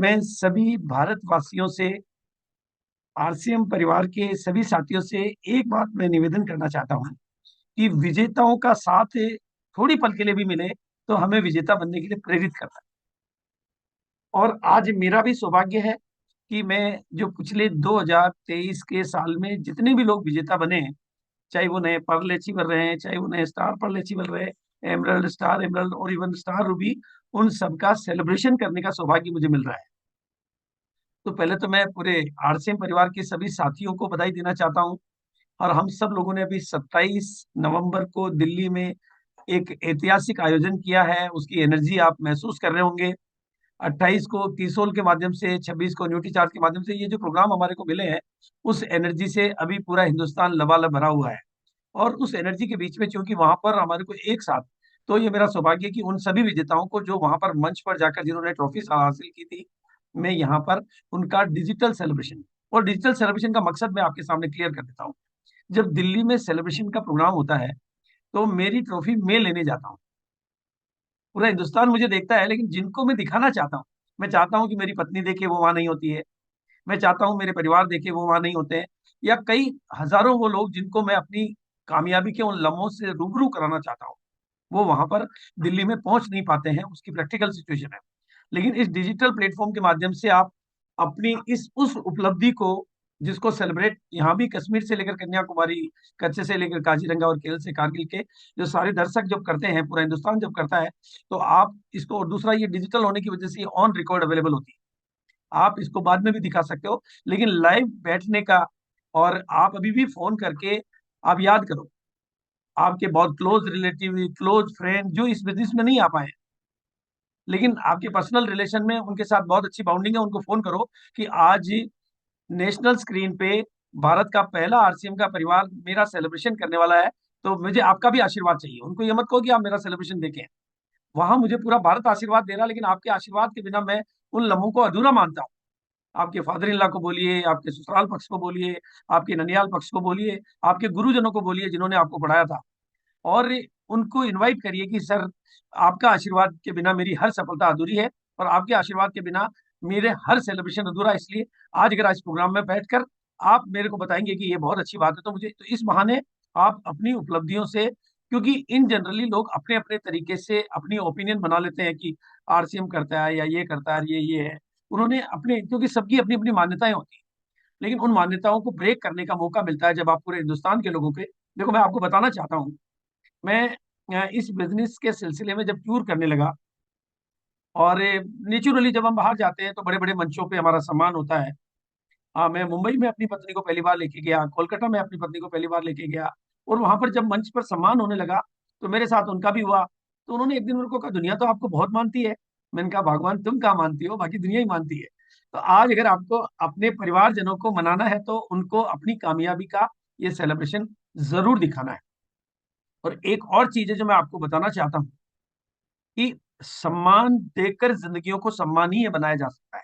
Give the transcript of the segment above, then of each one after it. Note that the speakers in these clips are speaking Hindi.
मैं सभी भारतवासियों से, आरसीएम परिवार के सभी साथियों से एक बात मैं निवेदन करना चाहता हूँ कि विजेताओं का साथ थोड़ी पल के लिए भी मिले तो हमें विजेता बनने के लिए प्रेरित करता है। और आज मेरा भी सौभाग्य है कि मैं जो पिछले 2023 के साल में जितने भी लोग विजेता बने हैं, चाहे वो नए पर्ल अचीवर रहे हैं, चाहे वो नए स्टार पर्ल अचीवर रहे, एमरल्ड स्टार एमरल्ड और इवन स्टार रूबी, उन सबका सेलिब्रेशन करने का सौभाग्य मुझे मिल रहा है। तो पहले तो मैं पूरे आरसीएम परिवार के सभी साथियों को बधाई देना चाहता हूँ। और हम सब लोगों ने अभी 27 नवंबर को दिल्ली में एक ऐतिहासिक आयोजन किया है, उसकी एनर्जी आप महसूस कर रहे होंगे। 28 को तीसोल के माध्यम से, 26 को न्यूट्री चार्ज के माध्यम से ये जो प्रोग्राम हमारे को मिले हैं, उस एनर्जी से अभी पूरा हिंदुस्तान लबालब भरा हुआ है। और उस एनर्जी के बीच में चूंकि वहां पर हमारे को एक साथ, तो ये मेरा सौभाग्य है कि उन सभी विजेताओं को जो वहां पर मंच पर जाकर जिन्होंने ट्रॉफी हासिल की थी, मैं यहाँ पर उनका डिजिटल सेलिब्रेशन, और डिजिटल सेलिब्रेशन का मकसद मैं आपके सामने क्लियर कर देता हूँ। जब दिल्ली में सेलिब्रेशन का प्रोग्राम होता है तो मेरी ट्रॉफी मैं लेने जाता हूँ। पूरा हिंदुस्तान मुझे देखता है, लेकिन जिनको मैं दिखाना चाहता हूँ, मैं चाहता हूँ कि मेरी पत्नी देखे, वो वहां नहीं होती है। मैं चाहता हूँ मेरे परिवार देखे, वो वहां नहीं होते हैं। या कई हजारों वो लोग जिनको मैं अपनी कामयाबी के उन लम्हों से रूबरू कराना चाहता हूँ, वो वहां पर दिल्ली में पहुंच नहीं पाते हैं, उसकी प्रैक्टिकल सिचुएशन है। लेकिन इस डिजिटल प्लेटफॉर्म के माध्यम से आप अपनी इस उस उपलब्धि को, जिसको सेलिब्रेट यहाँ भी कश्मीर से लेकर कन्याकुमारी, कच्छ से लेकर काजीरंगा और केरल से कारगिल के जो सारे दर्शक जब करते हैं, पूरा हिंदुस्तान जब करता है, तो आप इसको, और दूसरा ये डिजिटल होने की वजह से ऑन रिकॉर्ड अवेलेबल होती है, आप इसको बाद में भी दिखा सकते हो। लेकिन लाइव बैठने का, और आप अभी भी फोन करके, आप याद करो, आपके बहुत क्लोज रिलेटिव, क्लोज फ्रेंड जो इस बिजनेस में नहीं आ पाए, लेकिन आपके पर्सनल रिलेशन में उनके साथ बहुत अच्छी बाउंडिंग है, उनको फोन करो कि आज नेशनल स्क्रीन पे भारत का पहला आरसीएम का परिवार मेरा सेलिब्रेशन करने वाला है, तो मुझे आपका भी आशीर्वाद चाहिए। उनको ये मत कहो कि आप मेरा सेलिब्रेशन देखें, वहां मुझे पूरा भारत आशीर्वाद दे रहा है, लेकिन आपके आशीर्वाद के बिना मैं उन लम्हों को अधूरा मानता हूँ। आपके फादर इन लॉ को बोलिए, आपके ससुराल पक्ष को बोलिए, आपके ननियाल पक्ष को बोलिए, आपके गुरुजनों को बोलिए जिन्होंने आपको पढ़ाया था, और उनको इनवाइट करिए कि सर, आपका आशीर्वाद के बिना मेरी हर सफलता अधूरी है, और आपके आशीर्वाद के बिना मेरे हर सेलिब्रेशन अधूरा है। इसलिए आज अगर आज प्रोग्राम में बैठकर आप मेरे को बताएंगे कि ये बहुत अच्छी बात है, तो मुझे, तो इस बहाने आप अपनी उपलब्धियों से, क्योंकि इन जनरली लोग अपने अपने तरीके से अपनी ओपिनियन बना लेते हैं कि आरसीएम करता है या ये करता है, ये है, उन्होंने अपने, क्योंकि सबकी अपनी अपनी मान्यताएं होती हैं, लेकिन उन मान्यताओं को ब्रेक करने का मौका मिलता है जब आप पूरे हिंदुस्तान के लोगों के, देखो मैं आपको बताना चाहता हूँ, मैं इस बिजनेस के सिलसिले में जब टूर करने लगा, और नेचुरली जब हम बाहर जाते हैं तो बड़े बड़े मंचों पे हमारा सम्मान होता है। हाँ, मैं मुंबई में अपनी पत्नी को पहली बार लेके गया, कोलकाता में अपनी पत्नी को पहली बार लेके गया, और वहां पर जब मंच पर सम्मान होने लगा, तो मेरे साथ उनका भी हुआ। तो उन्होंने एक दिन मेरे को कहा, दुनिया तो आपको बहुत मानती है। मैंने कहा, भगवान तुम कहाँ मानती हो, बाकी दुनिया ही मानती है। तो आज अगर आपको अपने परिवारजनों को मनाना है, तो उनको अपनी कामयाबी का ये सेलिब्रेशन जरूर दिखाना है। और एक और चीज है जो मैं आपको बताना चाहता हूँ कि सम्मान देकर जिंदगियों को सम्मानीय बनाया जा सकता है।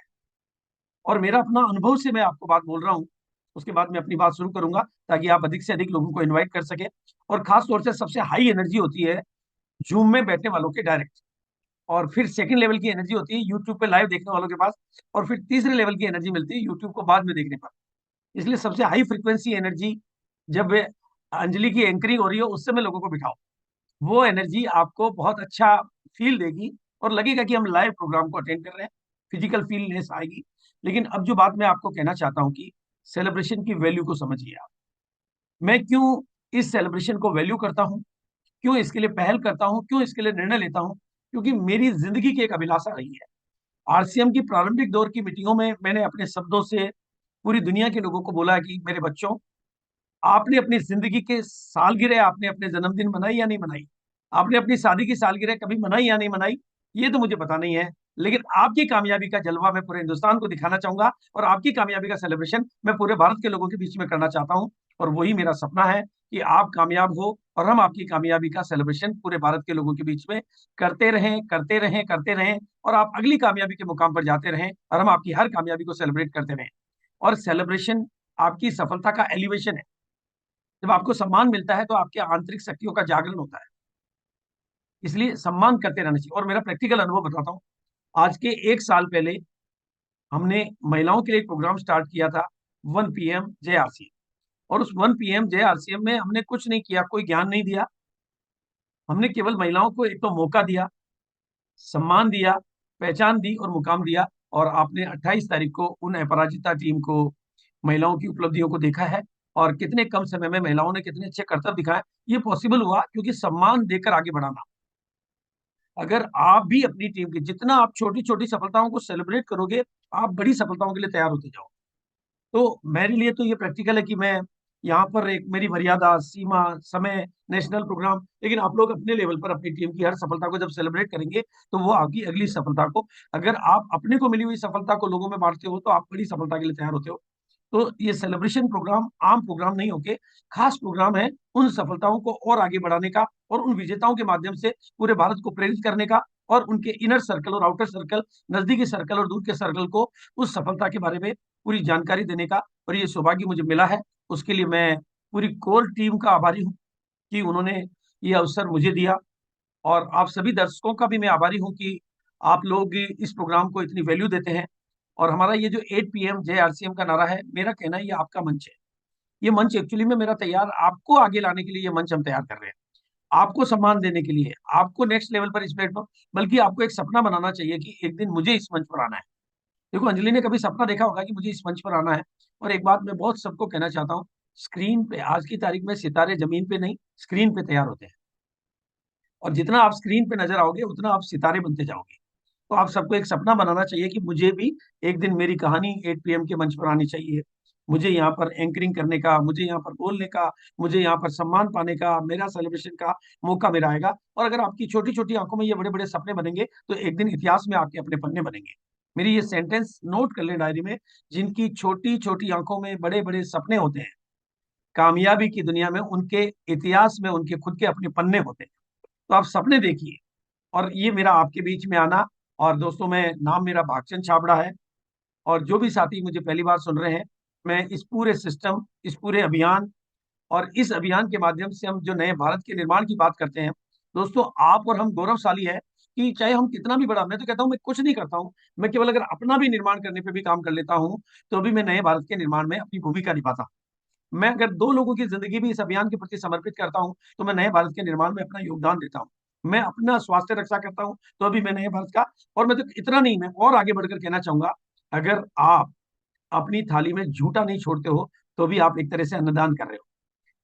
और मेरा अपना अनुभव से मैं आपको बात बोल रहा हूँ, उसके बाद मैं अपनी बात शुरू करूंगा, ताकि आप अधिक से अधिक लोगों को इनवाइट कर सके। और खास तौर से सबसे हाई एनर्जी होती है जूम में बैठने वालों के डायरेक्ट, और फिर सेकंड लेवल की एनर्जी होती है यूट्यूब पे लाइव देखने वालों के पास, और फिर तीसरे लेवल की एनर्जी मिलती है यूट्यूब को बाद में देखने पर। इसलिए सबसे हाई फ्रीक्वेंसी एनर्जी, जब अंजलि की एंकरिंग हो रही हो उस समय लोगों को बिठाओ, वो एनर्जी आपको बहुत अच्छा फील देगी, और लगेगा कि हम लाइव प्रोग्राम को अटेंड कर रहे हैं, फिजिकल फीलनेस आएगी। लेकिन अब जो बात मैं आपको कहना चाहता हूँ कि सेलिब्रेशन की वैल्यू को समझिए आप। मैं क्यों इस सेलिब्रेशन को वैल्यू करता हूँ, क्यों इसके लिए पहल करता हूँ, क्यों इसके लिए निर्णय लेता हूँ, क्योंकि मेरी जिंदगी की एक अभिलाषा रही है। आरसीएम की प्रारंभिक दौर की मीटिंगों में मैंने अपने शब्दों से पूरी दुनिया के लोगों को बोला कि मेरे बच्चों, आपने अपनी जिंदगी के सालगिरह, आपने अपने जन्मदिन मनाई या नहीं मनाई, आपने अपनी शादी की सालगिरह कभी मनाई या नहीं मनाई, ये तो मुझे पता नहीं है। लेकिन आपकी कामयाबी का जलवा मैं पूरे हिंदुस्तान को दिखाना चाहूंगा, और आपकी कामयाबी का सेलिब्रेशन मैं पूरे भारत के लोगों के बीच में करना चाहता हूं। और वही मेरा सपना है कि आप कामयाब हो, और हम आपकी कामयाबी का सेलिब्रेशन पूरे भारत के लोगों के बीच में करते रहें, करते रहें, करते रहें, और आप अगली कामयाबी के मुकाम पर जाते रहें, और हम आपकी हर कामयाबी को सेलिब्रेट करते रहें। और सेलिब्रेशन आपकी सफलता का एलिवेशन है। जब आपको सम्मान मिलता है तो आपके आंतरिक शक्तियों का जागरण होता है। इसलिए सम्मान करते रहना चाहिए। और मेरा प्रैक्टिकल अनुभव बताता हूँ, आज के एक साल पहले हमने महिलाओं के लिए एक प्रोग्राम स्टार्ट किया था, 1 PM जय आरसीएम। और उस 1 PM जय आरसीएम में हमने कुछ नहीं किया, कोई ज्ञान नहीं दिया। हमने केवल महिलाओं को एक तो मौका दिया, सम्मान दिया, पहचान दी और मुकाम दिया। और आपने 28 तारीख को उन अपराजिता टीम को, महिलाओं की उपलब्धियों को देखा है, और कितने कम समय में महिलाओं ने कितने अच्छे करतब दिखाए। ये पॉसिबल हुआ क्योंकि सम्मान देकर आगे बढ़ाना। अगर आप भी अपनी टीम की, जितना आप छोटी छोटी सफलताओं को सेलिब्रेट करोगे, आप बड़ी सफलताओं के लिए तैयार होते जाओ। तो मेरे लिए तो ये प्रैक्टिकल है कि मैं यहाँ पर एक मेरी मर्यादा, सीमा, समय, नेशनल प्रोग्राम, लेकिन आप लोग अपने लेवल पर अपनी टीम की हर सफलता को जब सेलिब्रेट करेंगे, तो वो आपकी अगली सफलता को, अगर आप अपने को मिली हुई सफलता को लोगों में बांटते हो, तो आप बड़ी सफलता के लिए तैयार होते हो। तो ये सेलिब्रेशन प्रोग्राम आम प्रोग्राम नहीं होके खास प्रोग्राम है, उन सफलताओं को और आगे बढ़ाने का, और उन विजेताओं के माध्यम से पूरे भारत को प्रेरित करने का, और उनके इनर सर्कल और आउटर सर्कल, नजदीकी सर्कल और दूर के सर्कल को उस सफलता के बारे में पूरी जानकारी देने का। और ये सौभाग्य मुझे मिला है, उसके लिए मैं पूरी कोर टीम का आभारी हूँ कि उन्होंने ये अवसर मुझे दिया। और आप सभी दर्शकों का भी मैं आभारी हूँ कि आप लोग इस प्रोग्राम को इतनी वैल्यू देते हैं। और हमारा ये जो 8 PM जय आरसीएम का नारा है, मेरा कहना है ये आपका मंच है। ये मंच एक्चुअली में मेरा तैयार, आपको आगे लाने के लिए ये मंच हम तैयार कर रहे हैं, आपको सम्मान देने के लिए, आपको नेक्स्ट लेवल पर इस प्लेटफॉर्म, बल्कि आपको एक सपना बनाना चाहिए कि एक दिन मुझे इस मंच पर आना है। देखो, अंजलि ने कभी सपना देखा होगा कि मुझे इस मंच पर आना है। और एक बात मैं बहुत सबको कहना चाहता हूँ, स्क्रीन पे आज की तारीख में सितारे जमीन पे नहीं, स्क्रीन पे तैयार होते हैं। और जितना आप स्क्रीन पे नजर आओगे, उतना आप सितारे बनते जाओगे। तो आप सबको एक सपना बनाना चाहिए कि मुझे भी एक दिन मेरी कहानी 8 PM के मंच पर आनी चाहिए। मुझे यहाँ पर एंकरिंग करने का, मुझे यहाँ पर बोलने का, मुझे यहाँ पर सम्मान पाने का, मेरा सेलिब्रेशन का मौका मेरा आएगा। और अगर आपकी छोटी छोटी आंखों में ये बड़े बड़े सपने बनेंगे, तो एक दिन इतिहास में आपके अपने पन्ने बनेंगे। मेरी ये सेंटेंस नोट कर लें डायरी में, जिनकी छोटी छोटी आंखों में बड़े बड़े सपने होते हैं, कामयाबी की दुनिया में उनके इतिहास में उनके खुद के अपने पन्ने होते हैं। तो आप सपने देखिए, और ये मेरा आपके बीच में आना। और दोस्तों, मैं नाम मेरा भागचंद छाबड़ा है। और जो भी साथी मुझे पहली बार सुन रहे हैं, मैं इस पूरे सिस्टम, इस पूरे अभियान, और इस अभियान के माध्यम से हम जो नए भारत के निर्माण की बात करते हैं, दोस्तों आप और हम गौरवशाली है कि चाहे हम कितना भी बड़ा, मैं तो कहता हूं मैं कुछ नहीं करता हूं, मैं केवल अगर अपना भी निर्माण करने पे भी काम कर लेता हूं, तो भी मैं नए भारत के निर्माण में अपनी भूमिका निभाता हूं। मैं अगर 2 लोगों की जिंदगी भी इस अभियान के प्रति समर्पित करता हूं, तो मैं नए भारत के निर्माण में अपना योगदान देता हूं। मैं अपना स्वास्थ्य रक्षा करता हूं, तो अभी मैं नए भारत का। और मैं तो इतना नहीं, मैं और आगे बढ़कर कहना चाहूंगा, अगर आप अपनी थाली में झूठा नहीं छोड़ते हो, तो भी आप एक तरह से अन्नदान कर रहे हो।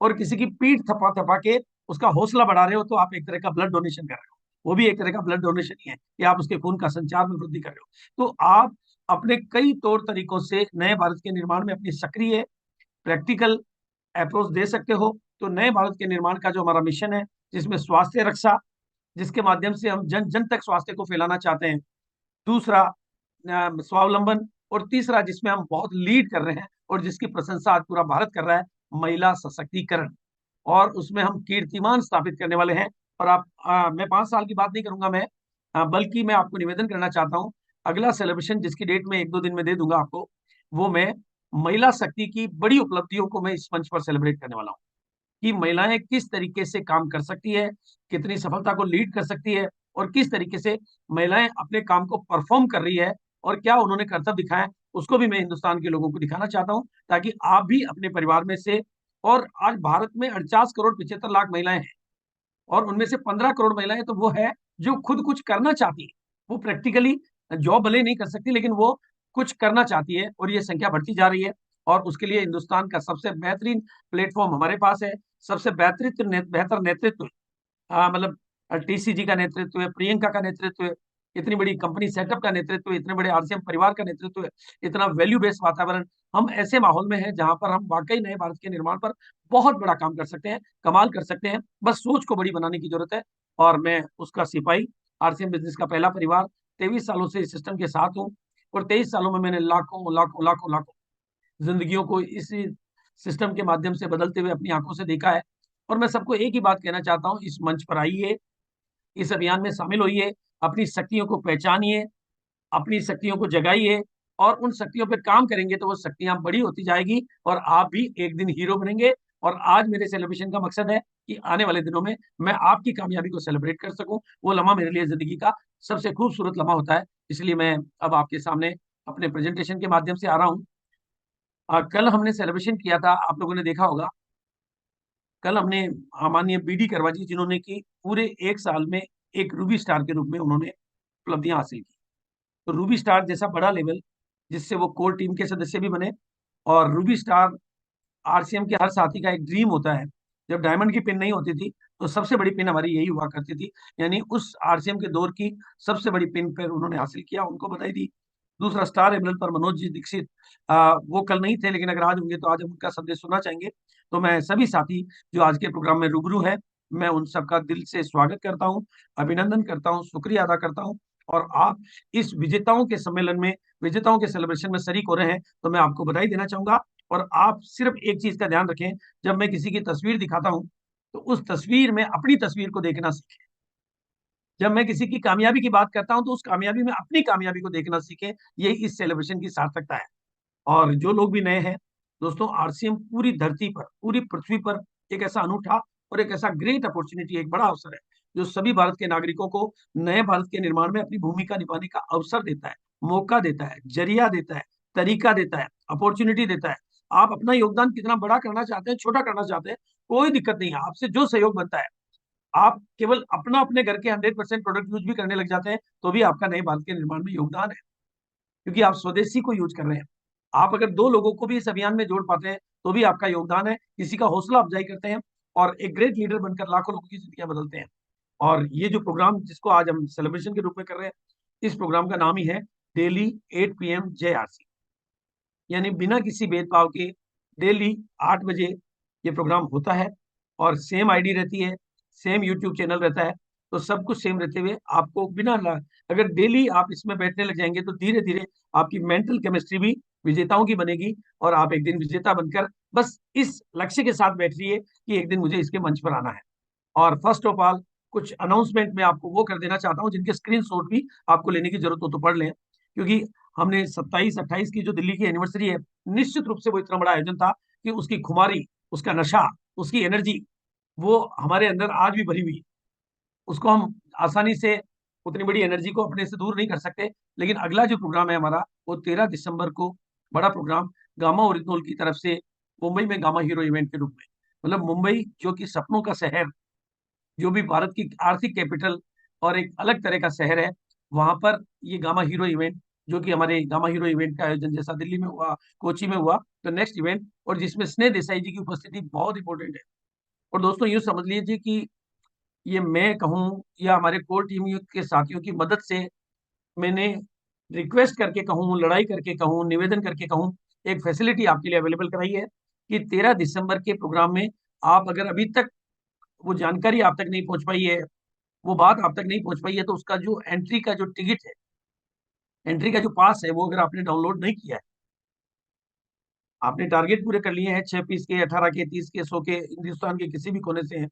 और किसी की पीठ थपा थपा के उसका हौसला बढ़ा रहे हो, तो आप एक तरह का ब्लड डोनेशन कर रहे हो। वो भी एक तरह का ब्लड डोनेशन ही है कि आप उसके खून का संचार में वृद्धि कर रहे हो। तो आप अपने कई तौर तरीकों से नए भारत के निर्माण में अपनी सक्रिय, प्रैक्टिकल अप्रोच दे सकते हो। तो नए भारत के निर्माण का जो हमारा मिशन है, जिसमें स्वास्थ्य रक्षा, जिसके माध्यम से हम जन जन तक स्वास्थ्य को फैलाना चाहते हैं, दूसरा स्वावलंबन, और तीसरा जिसमें हम बहुत लीड कर रहे हैं और जिसकी प्रशंसा आज पूरा भारत कर रहा है, महिला सशक्तिकरण। और उसमें हम कीर्तिमान स्थापित करने वाले हैं। और आप मैं 5 साल की बात नहीं करूंगा, मैं बल्कि मैं आपको निवेदन करना चाहता हूं, अगला सेलिब्रेशन जिसकी डेट मैं 1-2 दिन में दे दूंगा आपको, वो मैं महिला शक्ति की बड़ी उपलब्धियों को मैं इस मंच पर सेलिब्रेट करने वाला हूँ, कि महिलाएं किस तरीके से काम कर सकती है, कितनी सफलता को लीड कर सकती है, और किस तरीके से महिलाएं अपने काम को परफॉर्म कर रही है, और क्या उन्होंने कर्तव्य दिखाए, उसको भी मैं हिंदुस्तान के लोगों को दिखाना चाहता हूं, ताकि आप भी अपने परिवार में से, और आज भारत में 48 करोड़ 75 लाख महिलाएं हैं, और उनमें से 15 करोड़ महिलाएं तो वो है जो खुद कुछ करना चाहती है। वो प्रैक्टिकली जॉब भले नहीं कर सकती, लेकिन वो कुछ करना चाहती है, और ये संख्या बढ़ती जा रही है। और उसके लिए हिंदुस्तान का सबसे बेहतरीन प्लेटफॉर्म हमारे पास है, सबसे बेहतर नेतृत्व, मतलब टीसीजी का नेतृत्व है, प्रियंका का नेतृत्व है, इतनी बड़ी कंपनी सेटअप का नेतृत्व है, इतने बड़े आरसीएम परिवार का नेतृत्व है, इतना वैल्यू बेस्ड वातावरण। हम ऐसे माहौल में हैं जहां पर हम वाकई नए भारत के निर्माण पर बहुत बड़ा काम कर सकते हैं, कमाल कर सकते हैं। बस सोच को बड़ी बनाने की जरूरत है। और मैं उसका सिपाही, आरसीएम बिजनेस का पहला परिवार, 23 सालों से इस सिस्टम के साथ हूँ। और 23 सालों में मैंने लाखों लाखों लाखों लाखों जिंदगियों को इस सिस्टम के माध्यम से बदलते हुए अपनी आंखों से देखा है। और मैं सबको एक ही बात कहना चाहता हूँ, इस मंच पर आइए, इस अभियान में शामिल होइए, अपनी शक्तियों को पहचानिए, अपनी शक्तियों को जगाइए, और उन शक्तियों पर काम करेंगे तो वो शक्तियां बड़ी होती जाएगी, और आप भी एक दिन हीरो बनेंगे। और आज मेरे सेलिब्रेशन का मकसद है कि आने वाले दिनों में मैं आपकी कामयाबी को सेलिब्रेट कर सकूं। वो लम्हा मेरे लिए जिंदगी का सबसे खूबसूरत लम्हा होता है। इसलिए मैं अब आपके सामने अपने प्रेजेंटेशन के माध्यम से आ रहा हूँ। कल हमने सेलिब्रेशन किया था, आप लोगों ने देखा होगा। कल हमने माननीय बीडी करवा जी, जिन्होंने की पूरे 1 साल में एक रूबी स्टार के रूप में उन्होंने उपलब्धियां हासिल की। तो रूबी स्टार जैसा बड़ा लेवल, जिससे वो कोर टीम के सदस्य भी बने, और रूबी स्टार आरसीएम के हर साथी का एक ड्रीम होता है। जब डायमंड की पिन नहीं होती थी, तो सबसे बड़ी पिन हमारी यही हुआ करती थी, यानी उस आरसीएम के दौर की सबसे बड़ी पिन पर उन्होंने हासिल किया, उनको बधाई दी। दूसरा स्टार एमएलएल पर मनोज जी दीक्षित, वो कल नहीं थे, लेकिन अगर आज होंगे तो आज हम उनका संदेश सुनना चाहेंगे। तो मैं सभी साथी जो आज के प्रोग्राम में रूबरू है, मैं उन सबका दिल से स्वागत करता हूँ, अभिनंदन करता हूँ, शुक्रिया अदा करता हूँ। और आप इस विजेताओं के सम्मेलन में, विजेताओं के सेलिब्रेशन में शरीक हो रहे हैं, तो मैं आपको बधाई देना चाहूंगा। और आप सिर्फ एक चीज का ध्यान रखें, जब मैं किसी की तस्वीर दिखाता हूं, तो उस तस्वीर में अपनी तस्वीर को देखना सीखें। जब मैं किसी की कामयाबी की बात करता हूं, तो उस कामयाबी में अपनी कामयाबी को देखना सीखें। यही इस सेलिब्रेशन की सार्थकता है। और जो लोग भी नए हैं, दोस्तों, आरसीएम पूरी धरती पर, पूरी पृथ्वी पर एक ऐसा अनूठा और एक ऐसा ग्रेट अपॉर्चुनिटी, एक बड़ा अवसर है, जो सभी भारत के नागरिकों को नए भारत के निर्माण में अपनी भूमिका निभाने का अवसर देता है, मौका देता है, जरिया देता है, तरीका देता है, अपॉर्चुनिटी देता है। आप अपना योगदान कितना बड़ा करना चाहते हैं, छोटा करना चाहते हैं, कोई दिक्कत नहीं है। आपसे जो सहयोग बनता है, आप केवल अपना अपने घर के 100% प्रोडक्ट यूज भी करने लग जाते हैं, तो भी आपका नए भारत के निर्माण में योगदान है, क्योंकि आप स्वदेशी को यूज कर रहे हैं। आप अगर 2 लोगों को भी इस अभियान में जोड़ पाते हैं, तो भी आपका योगदान है, किसी का हौसला अफजाई करते हैं, और एक ग्रेट लीडर बनकर लाखों लोगों की जिंदगियां बदलते हैं। और ये जो प्रोग्राम, जिसको आज हम सेलिब्रेशन के रूप में कर रहे हैं, इस प्रोग्राम का नाम ही है डेली 8 PM जय आरसी। यानी बिना किसी भेदभाव के डेली 8 बजे ये प्रोग्राम होता है, और सेम आईडी रहती है, सेम यूट्यूब चैनल रहता है। तो सब कुछ सेम रहते हुए आपको अगर डेली आप इसमें बैठने लग जाएंगे, तो धीरे धीरे आपकी मेंटल केमिस्ट्री भी विजेताओं की बनेगी, और आप एक दिन विजेता बनकर बस इस लक्ष्य के साथ बैठ रहिए कि एक दिन मुझे इसके मंच पर आना है। और फर्स्ट ऑफ ऑल, कुछ अनाउंसमेंट में आपको वो कर देना चाहता हूँ, जिनके स्क्रीनशॉट भी आपको लेने की जरूरत हो तो पढ़ लें, क्योंकि हमने 27-28 की जो दिल्ली की एनिवर्सरी है, निश्चित रूप से वो इतना बड़ा आयोजन था कि उसकी खुमारी, उसका नशा, उसकी एनर्जी, वो हमारे अंदर आज भी भरी हुई है। उसको हम आसानी से, उतनी बड़ी एनर्जी को अपने से दूर नहीं कर सकते। लेकिन अगला जो प्रोग्राम है हमारा, वो 13 दिसंबर को, बड़ा प्रोग्राम गामा ओरिजिनल की तरफ से, मुंबई में गामा हीरो इवेंट के रूप में। मतलब मुंबई जो कि सपनों का शहर, जो भी भारत की आर्थिक कैपिटल और एक अलग तरह का शहर है, वहां पर ये गामा हीरो इवेंट, जो कि हमारे गामा हीरो इवेंट का आयोजन जैसा दिल्ली में हुआ, कोची में हुआ, तो नेक्स्ट इवेंट, और जिसमें स्नेह देसाई जी की उपस्थिति बहुत इंपॉर्टेंट है। और दोस्तों, यूँ समझ लीजिए कि ये मैं कहूँ या हमारे कोर टीम के साथियों की मदद से, मैंने रिक्वेस्ट करके कहूँ, लड़ाई करके कहूँ, निवेदन करके कहूँ, एक फैसिलिटी आपके लिए अवेलेबल कराई है कि 13 दिसंबर के प्रोग्राम में, आप अगर अभी तक वो जानकारी आप तक नहीं पहुंच पाई है, वो बात आप तक नहीं पहुंच पाई है, तो उसका जो एंट्री का जो टिकट है, एंट्री का जो पास है, वो अगर आपने डाउनलोड नहीं किया है, आपने टारगेट पूरे कर लिए हैं, 6 पीस के, 18 के, 30 के, 100 के, हिंदुस्तान के किसी भी कोने से हैं,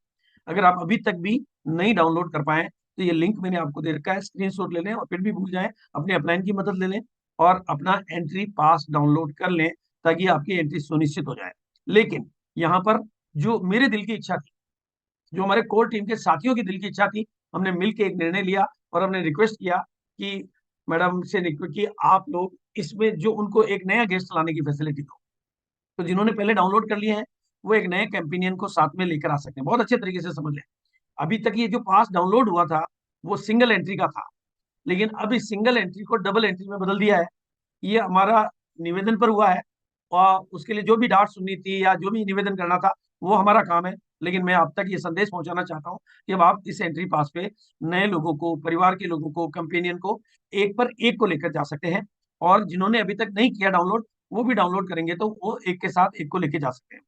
अगर आप अभी तक भी नहीं डाउनलोड कर पाए, तो ये लिंक मैंने आपको दे रखा है, स्क्रीनशॉट ले लें, और फिर भी भूल जाएं, अपने अपलाइन की मदद ले लें, और अपना एंट्री पास डाउनलोड कर लें, ताकि आपकी एंट्री सुनिश्चित हो जाए। लेकिन यहाँ पर जो मेरे दिल की इच्छा थी, जो हमारे कोर टीम के साथियों की दिल की इच्छा थी, हमने मिलकर एक निर्णय लिया, और हमने रिक्वेस्ट किया कि मैडम से रिक्वेस्ट की, आप लोग इसमें जो उनको एक नया गेस्ट लाने की फैसिलिटी दो। तो जिन्होंने पहले डाउनलोड कर लिए हैं, वो एक नए कैंपेनियन को साथ में लेकर आ सकते हैं। बहुत अच्छे तरीके से समझ लें, अभी तक ये जो पास डाउनलोड हुआ था, वो सिंगल एंट्री का था, लेकिन अब इस सिंगल एंट्री को डबल एंट्री में बदल दिया है। ये हमारा निवेदन पर हुआ है, और उसके लिए जो भी डांट सुननी थी या जो भी निवेदन करना था, वो हमारा काम है। लेकिन मैं आप तक ये संदेश पहुंचाना चाहता हूँ कि अब आप इस एंट्री पास पे नए लोगों को, परिवार के लोगों को, कंपेनियन को, एक पर एक को लेकर जा सकते हैं। और जिन्होंने अभी तक नहीं किया डाउनलोड, वो भी डाउनलोड करेंगे, तो वो एक के साथ एक को लेके जा सकते हैं।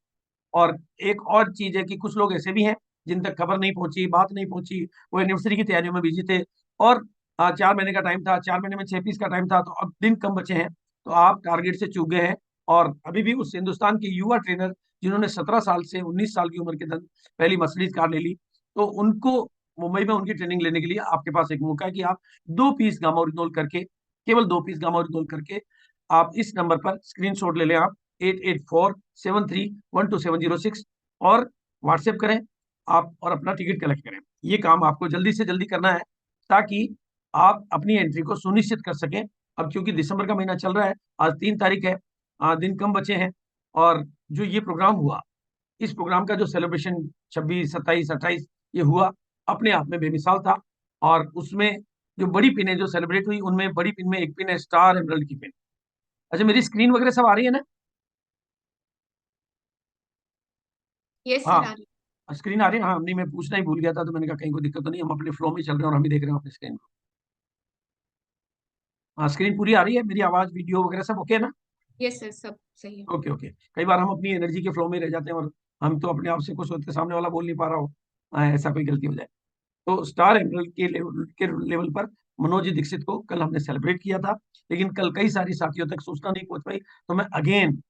और एक और चीज है कि कुछ लोग ऐसे भी हैं जिन तक खबर नहीं पहुंची, बात नहीं पहुंची, वो एनिवर्सरी की तैयारियों में बिजी थे, और 4 महीने का टाइम था, 4 महीने में 6 पीस का टाइम था, तो अब दिन कम बचे हैं, तो आप टारगेट से चूक गए हैं। और अभी भी उस हिंदुस्तान के युवा ट्रेनर, जिन्होंने 17 साल से 19 साल की उम्र के दन पहली मर्सिडीज कार ले ली, तो उनको मुंबई में उनकी ट्रेनिंग लेने के लिए आपके पास एक मौका है कि आप 2 पीस गामा ओरिजिनल करके, केवल 2 पीस गामा ओरिजिनल करके, आप इस नंबर पर स्क्रीनशॉट ले लें, आप 8847312706, और व्हाट्सएप करें आप, और अपना टिकट कलेक्ट करें। ये काम आपको जल्दी से जल्दी करना है, ताकि आप अपनी एंट्री को सुनिश्चित कर सकें। अब क्योंकि दिसंबर का महीना चल रहा है, आज 3 तारीख है, दिन कम बचे हैं, और जो ये प्रोग्राम हुआ, इस प्रोग्राम का जो सेलिब्रेशन 26, 27, 28 ये हुआ, अपने आप में बेमिसाल था। और उसमें जो बड़ी पिनें जो सेलिब्रेट हुई, उनमें बड़ी पिन में एक पिन है स्टार एमरल्ड की पिन। अच्छा, मेरी स्क्रीन वगैरह सब आ रही है ना? यस हाँ, सर, आ रही स्क्रीन आ रही है। हाँ, नहीं, मैं पूछना ही भूल गया था, तो मैंने कहा कहीं कोई दिक्कत तो नहीं, हम अपने फ्लो में चल रहे हैं और हम भी देख रहे हैं अपनी स्क्रीन को। हाँ, स्क्रीन पूरी आ रही है, मेरी आवाज वीडियो वगैरह सब ओके है ना? है। यस सर, सब सही है। Okay okay. कई बार हम अपनी एनर्जी के फ्लो में रह जाते हैं, और हम तो अपने आप से कुछ होते, सामने वाला बोल नहीं पा रहा हो, ऐसा कोई गलती हो जाए। तो स्टार एमरल्ड के लेवल पर मनोज दीक्षित को कल हमने सेलिब्रेट किया था, लेकिन कल कई सारी साथियों तक सूचना नहीं पहुंच पाई। तो मैं अगेन,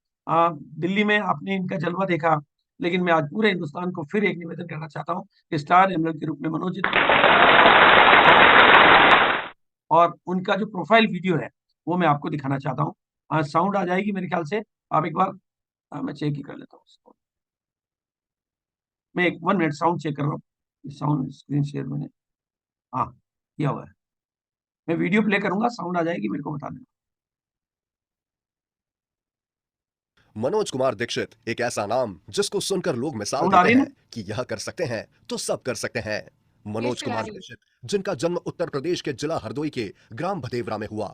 दिल्ली में आपने इनका जलवा देखा, लेकिन मैं आज पूरे हिंदुस्तान को फिर एक निवेदन करना चाहता हूँ कि स्टार एमरल्ड के रूप में मनोज जी और उनका जो प्रोफाइल वीडियो है वो मैं आपको दिखाना चाहता हूँ। साउंड आ जाएगी मेरे ख्याल से। आप एक बार, मैं चेक ही कर लेता हूँ। मैं एक 1 मिनट साउंड चेक कर रहा हूँ। साउंड स्क्रीन शेयर मैंने, हाँ, किया हुआ है। मैं वीडियो प्ले करूंगा, साउंड आ जाएगी, मेरे को बता देना। मनोज कुमार दीक्षित एक ऐसा नाम जिसको सुनकर लोग मिसाल साउंड आ देते रही है हैं ना? कि यह कर सकते हैं तो सब कर सकते हैं। यस मनोज सर, आ कुमार रही है। दीक्षित, जिनका जन्म उत्तर प्रदेश के जिला हरदोई के ग्राम भदेवरा में हुआ।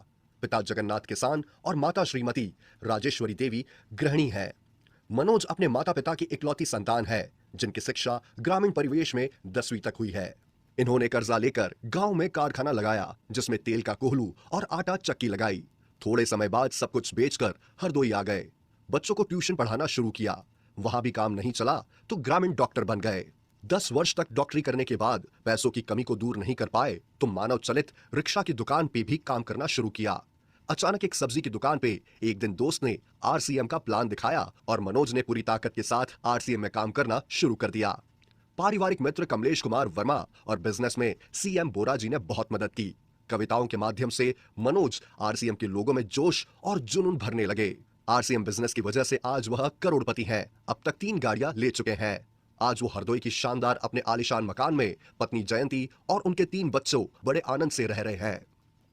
पिता जगन्नाथ किसान और माता श्रीमती राजेश्वरी देवी गृहिणी है। मनोज अपने माता पिता की इकलौती संतान है, जिनकी शिक्षा ग्रामीण परिवेश में 10वीं तक हुई है। इन्होंने कर्जा लेकर गांव में कारखाना लगाया, जिसमें तेल का कोहलू और आटा चक्की लगाई। थोड़े समय बाद सब कुछ बेचकर हरदोई आ गए। बच्चों को ट्यूशन पढ़ाना शुरू किया। वहां भी काम नहीं चला तो ग्रामीण डॉक्टर बन गए। 10 वर्ष तक डॉक्टरी करने के बाद पैसों की कमी को दूर नहीं कर पाए तो मानव चलित रिक्शा की दुकान पे भी काम करना शुरू किया। अचानक एक सब्जी की दुकान पे एक दिन दोस्त ने आरसीएम का प्लान दिखाया और मनोज ने पूरी ताकत के साथ आरसीएम में काम करना शुरू कर दिया। पारिवारिक मित्र कमलेश कुमार वर्मा और बिजनेस में सीएम बोरा जी ने बहुत मदद की। कविताओं के माध्यम से मनोज आरसीएम के लोगों में जोश और जुनून भरने लगे। आरसीएम बिजनेस की वजह से आज वह करोड़पति हैं। अब तक 3 गाड़ियां ले चुके हैं। आज वो हरदोई की शानदार अपने आलीशान मकान में पत्नी जयंती और उनके 3 बच्चों बड़े आनंद से रह रहे हैं।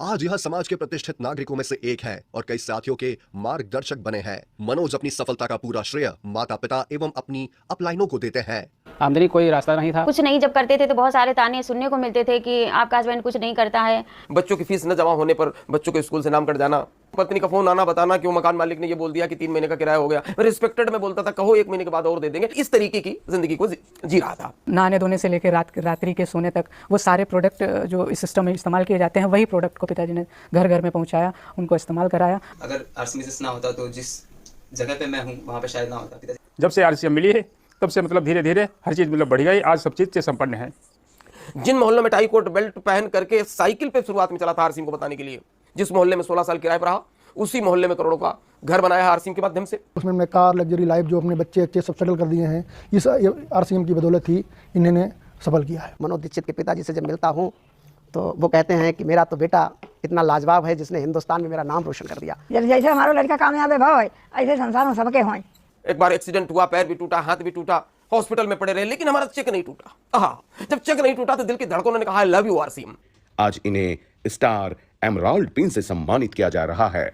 आज यह समाज के प्रतिष्ठित नागरिकों में से एक है और कई साथियों के मार्गदर्शक बने हैं। मनोज अपनी सफलता का पूरा श्रेय माता पिता एवं अपनी अपलाइनों को देते हैं। आमदनी कोई रास्ता नहीं था। कुछ नहीं जब करते थे तो बहुत सारे ताने सुनने को मिलते थे कि आपका हस्बैंड कुछ नहीं करता है। बच्चों की फीस न जमा होने पर बच्चों के स्कूल से नाम कट जाना, पत्नी का फोन आना बताना कि वो मकान मालिक ने ये बोल दिया कि 3 महीने का किराया हो गया। रिस्पेक्टेड में बोलता था कहो 1 महीने के बाद और दे देंगे। इस तरीके की जिंदगी को जी रहा था। नहाने धोने से लेकर रात्रि के सोने तक वो सारे प्रोडक्ट जो इस सिस्टम में इस्तेमाल किए जाते हैं, वही प्रोडक्ट को पिताजी ने घर घर में पहुंचाया, उनको इस्तेमाल कराया। अगर आरसीएम ना होता तो जिस जगह पे मैं हूँ वहाँ पे शायद ना होता। पिताजी जब से आरसीएम मिली है तब से मतलब धीरे धीरे हर चीज़ मतलब बढ़ गई। आज सब चीज़ से संपन्न है। जिन मोहल्लों में टाई कोट बेल्ट पहन करके साइकिल पे शुरुआत में चला था आरसीएम को बताने के लिए, जिस मोहल्ले में 16 साल किराए पर रहा, उसी मोहल्ले में करोड़ों का घर बनाया है आरसीएम के माध्यम से। उसमें मैं कार, लग्जरी लाइफ जो अपने बच्चे अच्छे सब सेटल कर दिए हैं, इस आरसीएम की बदौलत ही इन्होंने सफल किया है। मनोज दीक्षित के पिताजी से जब मिलता हूँ तो वो कहते हैं कि मेरा तो बेटा इतना लाजवाब है जिसने हिंदुस्तान में मेरा नाम रोशन कर दिया। जैसे हमारा लड़का कामयाब है भाई, ऐसे संसार में सबके हों। एक बार एक्सीडेंट हुआ, पैर भी टूटा, हाथ भी टूटा, हॉस्पिटल में पड़े रहे, लेकिन हमारा चेक नहीं टूटा। हाँ, जब चेक नहीं टूटा तो दिल की धड़कनों ने कहा आई लव यू आरसीएम। आज इन्हें स्टार एमराल्ड पिन से सम्मानित किया जा रहा है।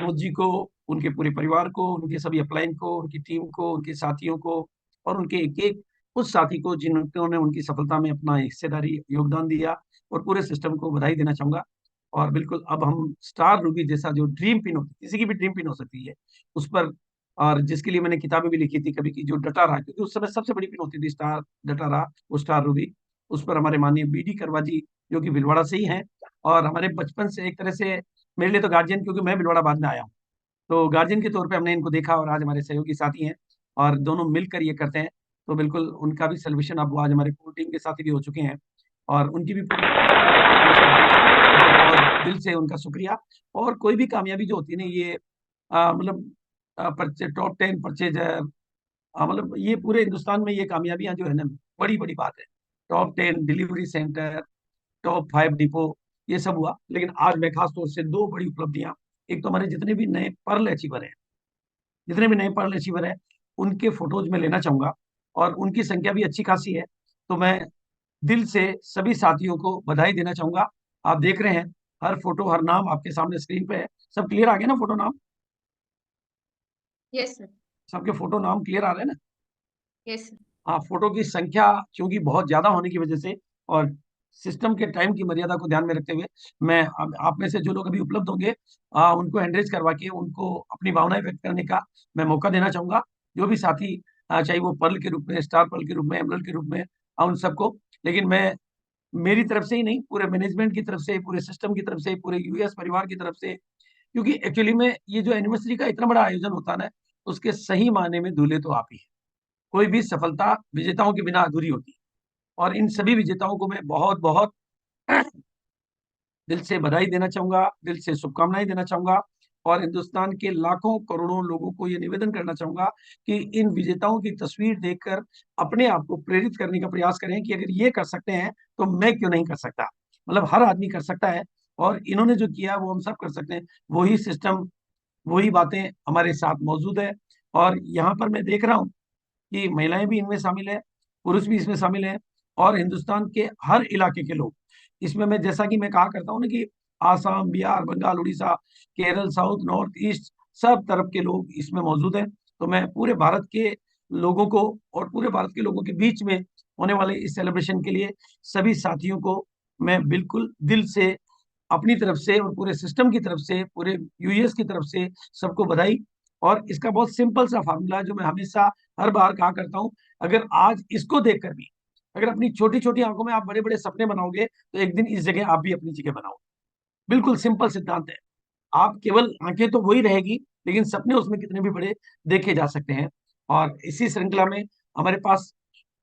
मनोज जी को, उनके पूरे परिवार को, उनके सभी अपलाइन को, उनकी टीम को, उनके साथियों को और उनके एक एक उस साथी को जिन्होंने उनकी सफलता में अपना हिस्सेदारी योगदान दिया, और पूरे सिस्टम को बधाई देना चाहूंगा। और बिल्कुल अब हम स्टार रूबी जैसा जो ड्रीम पिन होती है, किसी की भी ड्रीम पिन हो सकती है, उस पर, और जिसके लिए मैंने किताबें भी लिखी थी कभी की, जो डटा रहा, क्योंकि उस समय सबसे बड़ी पिन होती थी स्टार, डटा रहा, वो स्टार रूबी। उस पर हमारे माननीय बीडी करवा जी, जो कि भिलवाड़ा से ही हैं, और हमारे बचपन से एक तरह से मेरे लिए तो गार्जियन, क्योंकि मैं भिलवाड़ा बाद में आया हूँ, तो गार्जियन के तौर पे हमने इनको देखा, और आज हमारे सहयोगी साथी हैं और दोनों मिलकर ये करते हैं। तो बिल्कुल उनका भी सेलिब्रेशन अब आज हमारे पूरी टीम के साथी भी हो चुके हैं, और उनकी भी पूरी बहुत दिल से उनका शुक्रिया। और कोई भी कामयाबी जो होती है ना, ये मतलब टॉप 10 परचेजर, मतलब ये पूरे हिंदुस्तान में ये कामयाबियां जो है ना, बड़ी बड़ी बात है। Top 10 delivery centre, top 5 depot, ये सब हुआ। लेकिन आज मैं खास तौर से 2 बड़ी उपलब्धियां, एक तो हमारे जितने भी नए पर्ल अचीवर हैं, जितने भी नए पर्ल अचीवर हैं, उनके फोटोज में लेना चाहूंगा, और उनकी संख्या भी अच्छी खासी है। तो मैं दिल से सभी साथियों को बधाई देना चाहूंगा। आप देख रहे हैं हर फोटो, हर नाम आपके सामने स्क्रीन पे है। सब क्लियर आ गया ना फोटो नाम? Yes sir. सबके फोटो नाम क्लियर आ रहे हैं ना? Yes sir. हाँ, फोटो की संख्या चूंकि बहुत ज्यादा होने की वजह से और सिस्टम के टाइम की मर्यादा को ध्यान में रखते हुए मैं आप में से जो लोग अभी उपलब्ध होंगे उनको एंड्रेज करवा के उनको अपनी भावनाएं व्यक्त करने का मैं मौका देना चाहूंगा। जो भी साथी चाहे वो पर्ल के रूप में, स्टार पर्ल के रूप में, एमरल्ड के रूप में, उन सबको। लेकिन मैं मेरी तरफ से ही नहीं, पूरे मैनेजमेंट की तरफ से, पूरे सिस्टम की तरफ से, पूरे यूएस परिवार की तरफ से, क्योंकि एक्चुअली में ये जो एनिवर्सरी का इतना बड़ा आयोजन होता है ना, उसके सही मायने में दूल्हे तो आप ही हैं। कोई भी सफलता विजेताओं के बिना अधूरी होती है और इन सभी विजेताओं को मैं बहुत बहुत दिल से बधाई देना चाहूंगा, दिल से शुभकामनाएं देना चाहूंगा और हिंदुस्तान के लाखों करोड़ों लोगों को यह निवेदन करना चाहूंगा कि इन विजेताओं की तस्वीर देखकर अपने आप को प्रेरित करने का प्रयास करें कि अगर ये कर सकते हैं तो मैं क्यों नहीं कर सकता। मतलब हर आदमी कर सकता है और इन्होंने जो किया वो हम सब कर सकते हैं। वही सिस्टम, वही बातें हमारे साथ मौजूद है। और यहाँ पर मैं देख रहा हूँ कि महिलाएं भी इनमें शामिल है, पुरुष भी इसमें शामिल है और हिंदुस्तान के हर इलाके के लोग इसमें। मैं जैसा कि मैं कहा करता हूँ ना कि Assam, Bihar, Bengal, Orissa, Kerala, south, north east, सब तरफ के लोग इसमें मौजूद हैं। तो मैं पूरे भारत के लोगों को और पूरे भारत के लोगों के बीच में होने वाले इस सेलिब्रेशन के लिए सभी साथियों को मैं बिल्कुल दिल से अपनी तरफ से और पूरे सिस्टम की तरफ से, पूरे यूएस की तरफ से सबको बधाई। और इसका बहुत सिंपल सा फार्मूला जो मैं हमेशा हर बार कहा करता हूं, अगर आज इसको देखकर भी अगर अपनी छोटी छोटी आंखों में आप बड़े बड़े सपने बनाओगे तो एक दिन इस जगह आप भी अपनी जगह बनाओगे। बिल्कुल सिंपल सिद्धांत है। आप केवल आंखें तो वही रहेगी लेकिन सपने उसमें कितने भी बड़े देखे जा सकते हैं। और इसी श्रृंखला में हमारे पास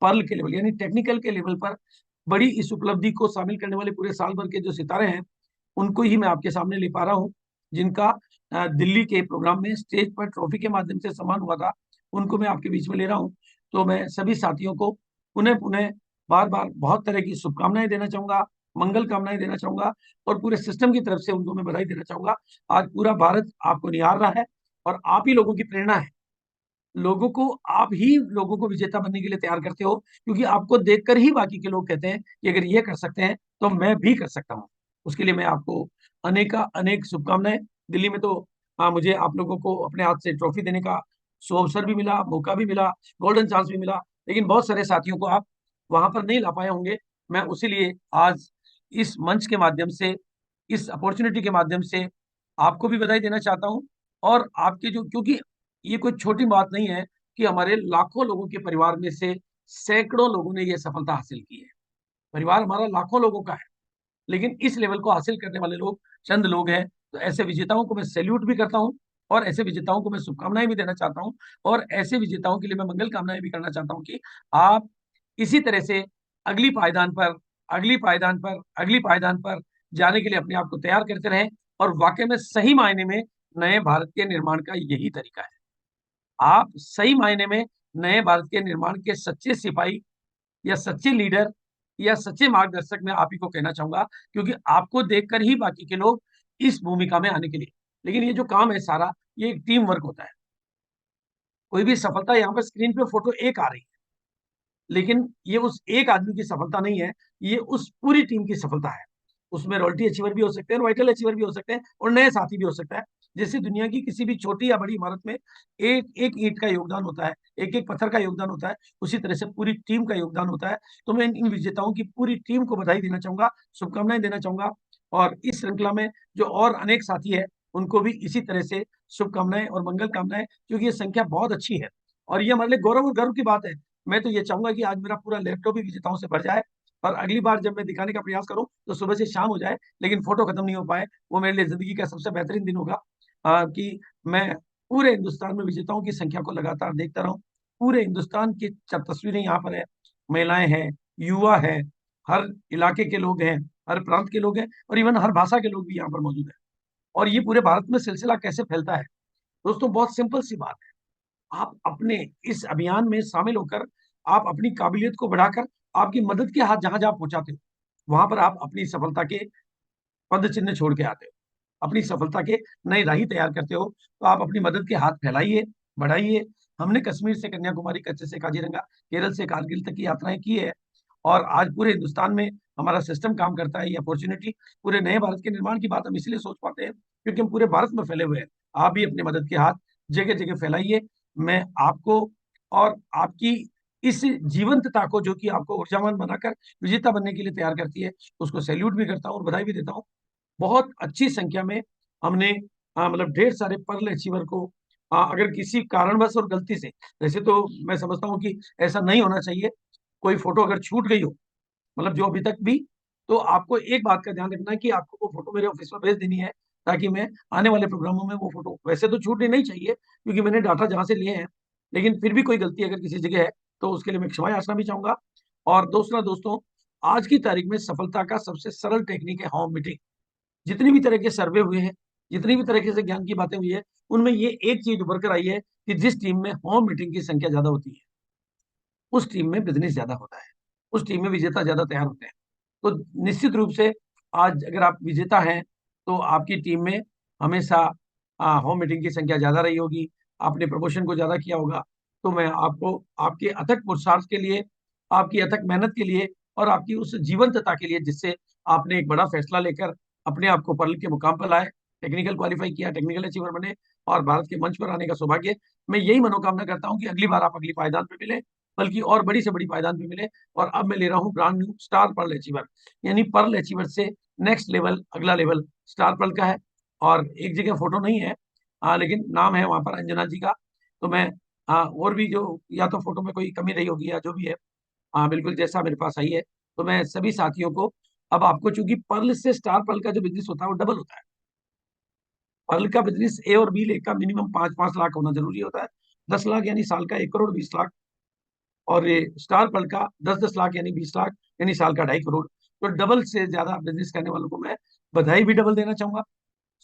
पर्ल के लेवल यानी टेक्निकल के लेवल पर बड़ी इस उपलब्धि को शामिल करने वाले पूरे साल भर के जो सितारे हैं उनको ही मैं आपके सामने ले पा रहा हूँ, जिनका दिल्ली के प्रोग्राम में स्टेज पर ट्रॉफी के माध्यम से सम्मान हुआ था, उनको मैं आपके बीच में ले रहा हूँ। तो मैं सभी साथियों को पुनः पुनः बार बार बहुत तरह की शुभकामनाएं देना चाहूंगा, मंगल कामनाएं देना चाहूंगा और पूरे सिस्टम की तरफ से उनको मैं बधाई देना चाहूंगा। आज पूरा भारत आपको निहार रहा है और आप ही लोगों की प्रेरणा है। लोगों को आप ही लोगों को विजेता बनने के लिए तैयार करते हो, क्योंकि आपको देखकर ही बाकी के लोग कहते हैं कि अगर ये कर सकते हैं तो मैं भी कर सकता हूँ। उसके लिए मैं आपको अनेका अनेक शुभकामनाएं। दिल्ली में तो मुझे आप लोगों को अपने हाथ से ट्रॉफी देने का अवसर भी मिला, मौका भी मिला, गोल्डन चांस भी मिला, लेकिन बहुत सारे साथियों को आप वहां पर नहीं ला पाए होंगे। मैं उसी लिए आज इस मंच के माध्यम से, इस अपॉर्चुनिटी के माध्यम से आपको भी बधाई देना चाहता हूँ। और आपके जो, क्योंकि ये कोई छोटी बात नहीं है कि हमारे लाखों लोगों के परिवार में से सैकड़ों लोगों ने यह सफलता हासिल की है। परिवार हमारा लाखों लोगों का है, लेकिन इस लेवल को हासिल करने वाले लोग चंद लोग हैं। तो ऐसे विजेताओं को मैं सैल्यूट भी करता हूं और ऐसे विजेताओं को मैं शुभकामनाएं भी देना चाहता हूं और ऐसे विजेताओं के लिए मैं मंगल कामनाएं भी करना चाहता हूं कि आप इसी तरह से अगली पायदान पर, अगली पायदान पर, अगली पायदान पर जाने के लिए अपने आप को तैयार करते रहें। और वाकई में सही मायने में नए भारत के निर्माण का यही तरीका है। आप सही मायने में नए भारत के निर्माण के सच्चे सिपाही या सच्चे लीडर या सच्चे मार्गदर्शक मैं आप ही को कहना चाहूंगा, क्योंकि आपको देखकर ही बाकी के लोग इस भूमिका में आने के लिए। लेकिन ये जो काम है सारा, ये एक टीम वर्क होता है। कोई भी सफलता, यहाँ पर स्क्रीन पे फोटो एक आ रही है, लेकिन ये उस एक आदमी की सफलता नहीं है, ये उस पूरी टीम की सफलता है। उसमें रॉयल्टी अचीवर भी हो सकते हैं, वाइटल अचीवर भी हो सकते हैं और नए साथी भी हो सकता है। जैसे दुनिया की किसी भी छोटी या बड़ी इमारत में एक एक ईंट का योगदान होता है, एक एक पत्थर का योगदान होता है, उसी तरह से पूरी टीम का योगदान होता है। तो मैं इन विजेताओं की पूरी टीम को बधाई देना चाहूंगा, शुभकामनाएं देना चाहूंगा और इस श्रृंखला में जो और अनेक साथी है उनको भी इसी तरह से शुभकामनाएं और मंगल कामनाएं, क्योंकि ये संख्या बहुत अच्छी है और ये हमारे लिए गौरव और गर्व की बात है। मैं तो ये चाहूंगा कि आज मेरा पूरा लैपटॉप भी विजेताओं से भर जाए और अगली बार जब मैं दिखाने का प्रयास करूं तो सुबह से शाम हो जाए, लेकिन फोटो खत्म नहीं हो पाए। वो मेरे लिए जिंदगी का सबसे बेहतरीन दिन होगा कि मैं पूरे हिंदुस्तान में विजेताओं की संख्या को लगातार देखता रहूं। पूरे हिंदुस्तान की तस्वीरें यहाँ पर है, महिलाएं हैं, युवा है, हर इलाके के लोग हैं, हर प्रांत के लोग हैं और इवन हर भाषा के लोग भी यहाँ पर मौजूद है। और ये पूरे भारत में सिलसिला कैसे फैलता है दोस्तों, बहुत सिंपल सी बात है। आप अपने इस अभियान में शामिल होकर आप अपनी काबिलियत को बढ़ाकर आपकी मदद के हाथ जहां जहां पहुंचाते हो, वहां पर आप अपनी सफलता के पद चिन्ह छोड़ के आते हो, अपनी सफलता के नई राही तैयार करते हो। तो आप अपनी मदद के हाथ फैलाइए, बढ़ाइए। हमने कश्मीर से कन्याकुमारी, कच्छ से काजीरंगा, केरल से कारगिल तक की यात्राएं की है और आज पूरे हिंदुस्तान में हमारा सिस्टम काम करता है। ये अपॉर्चुनिटी पूरे नए भारत के निर्माण की बात हम इसलिए सोच पाते हैं क्योंकि हम पूरे भारत में फैले हुए हैं। आप भी अपनी मदद के हाथ जगह जगह फैलाइए। मैं आपको और आपकी इस जीवंतता को, जो कि आपको ऊर्जावान बनाकर विजेता बनने के लिए तैयार करती है, उसको सैल्यूट भी करता हूँ और बधाई भी देता हूँ। बहुत अच्छी संख्या में हमने मतलब ढेर सारे पर्ल अचीवर को अगर किसी कारणवश और गलती से, वैसे तो मैं समझता हूँ कि ऐसा नहीं होना चाहिए, कोई फोटो अगर छूट गई हो, मतलब जो अभी तक भी, तो आपको एक बात का ध्यान रखना है कि आपको वो फोटो मेरे ऑफिस में भेज देनी है, ताकि मैं आने वाले प्रोग्रामों में वो फोटो, वैसे तो छूटनी नहीं चाहिए क्योंकि मैंने डाटा जहां से लिए हैं, लेकिन फिर भी कोई गलती अगर किसी जगह है तो उसके लिए मैं क्षमा याचना भी चाहूंगा। और दूसरा दोस्तों, आज की तारीख में सफलता का सबसे सरल टेक्निक है होम मीटिंग। जितनी भी तरह के सर्वे हुए हैं, जितनी भी तरीके से ज्ञान की बातें हुई है, उनमें ये एक चीज उभर कर आई है कि जिस टीम में होम मीटिंग की संख्या ज्यादा होती है, उस टीम में बिजनेस ज्यादा होता है, उस टीम में विजेता ज्यादा तैयार होते हैं। तो निश्चित रूप से आज अगर आप विजेता हैं तो आपकी टीम में हमेशा होम मीटिंग की संख्या ज्यादा रही होगी, आपने प्रमोशन को ज्यादा किया होगा। तो मैं आपको आपके अथक पुरुषार्थ के लिए, आपकी अथक मेहनत के लिए और आपकी उस जीवंतता के लिए, जिससे आपने एक बड़ा फैसला लेकर अपने आप को पर्ल के मुकाम पर लाए, टेक्निकल क्वालिफाई किया, टेक्निकल अचीवर बने और भारत के मंच पर आने का सौभाग्य, मैं यही मनोकामना करता हूं कि अगली बार आप अगली पायदान पे मिले, बल्कि और बड़ी से बड़ी पायदान पे मिले। और अब मैं ले रहा हूँ brand new star pearl achiever, यानी पर्ल अचीवर से नेक्स्ट लेवल, अगला लेवल स्टार पर्ल का है। और एक जगह फोटो नहीं है, लेकिन नाम है वहां पर अंजना जी का। तो मैं और भी जो, या तो फोटो में कोई कमी रही होगी या जो भी है, बिल्कुल जैसा मेरे पास आई है। तो मैं सभी साथियों को, अब आपको चूंकि पर्ल से स्टार पर्ल का जो बिजनेस होता है वो डबल होता है। पर्ल का बिजनेस ए और बी लेग का मिनिमम 5-5 लाख होना जरूरी होता है, 10 लाख यानी साल का 1 करोड़ 20 लाख, और ये स्टार पर्ल का 10-10 लाख यानी 20 लाख यानी साल का 2.5 करोड़। तो डबल से ज्यादा बिजनेस करने वालों को मैं बधाई भी डबल देना चाहूंगा,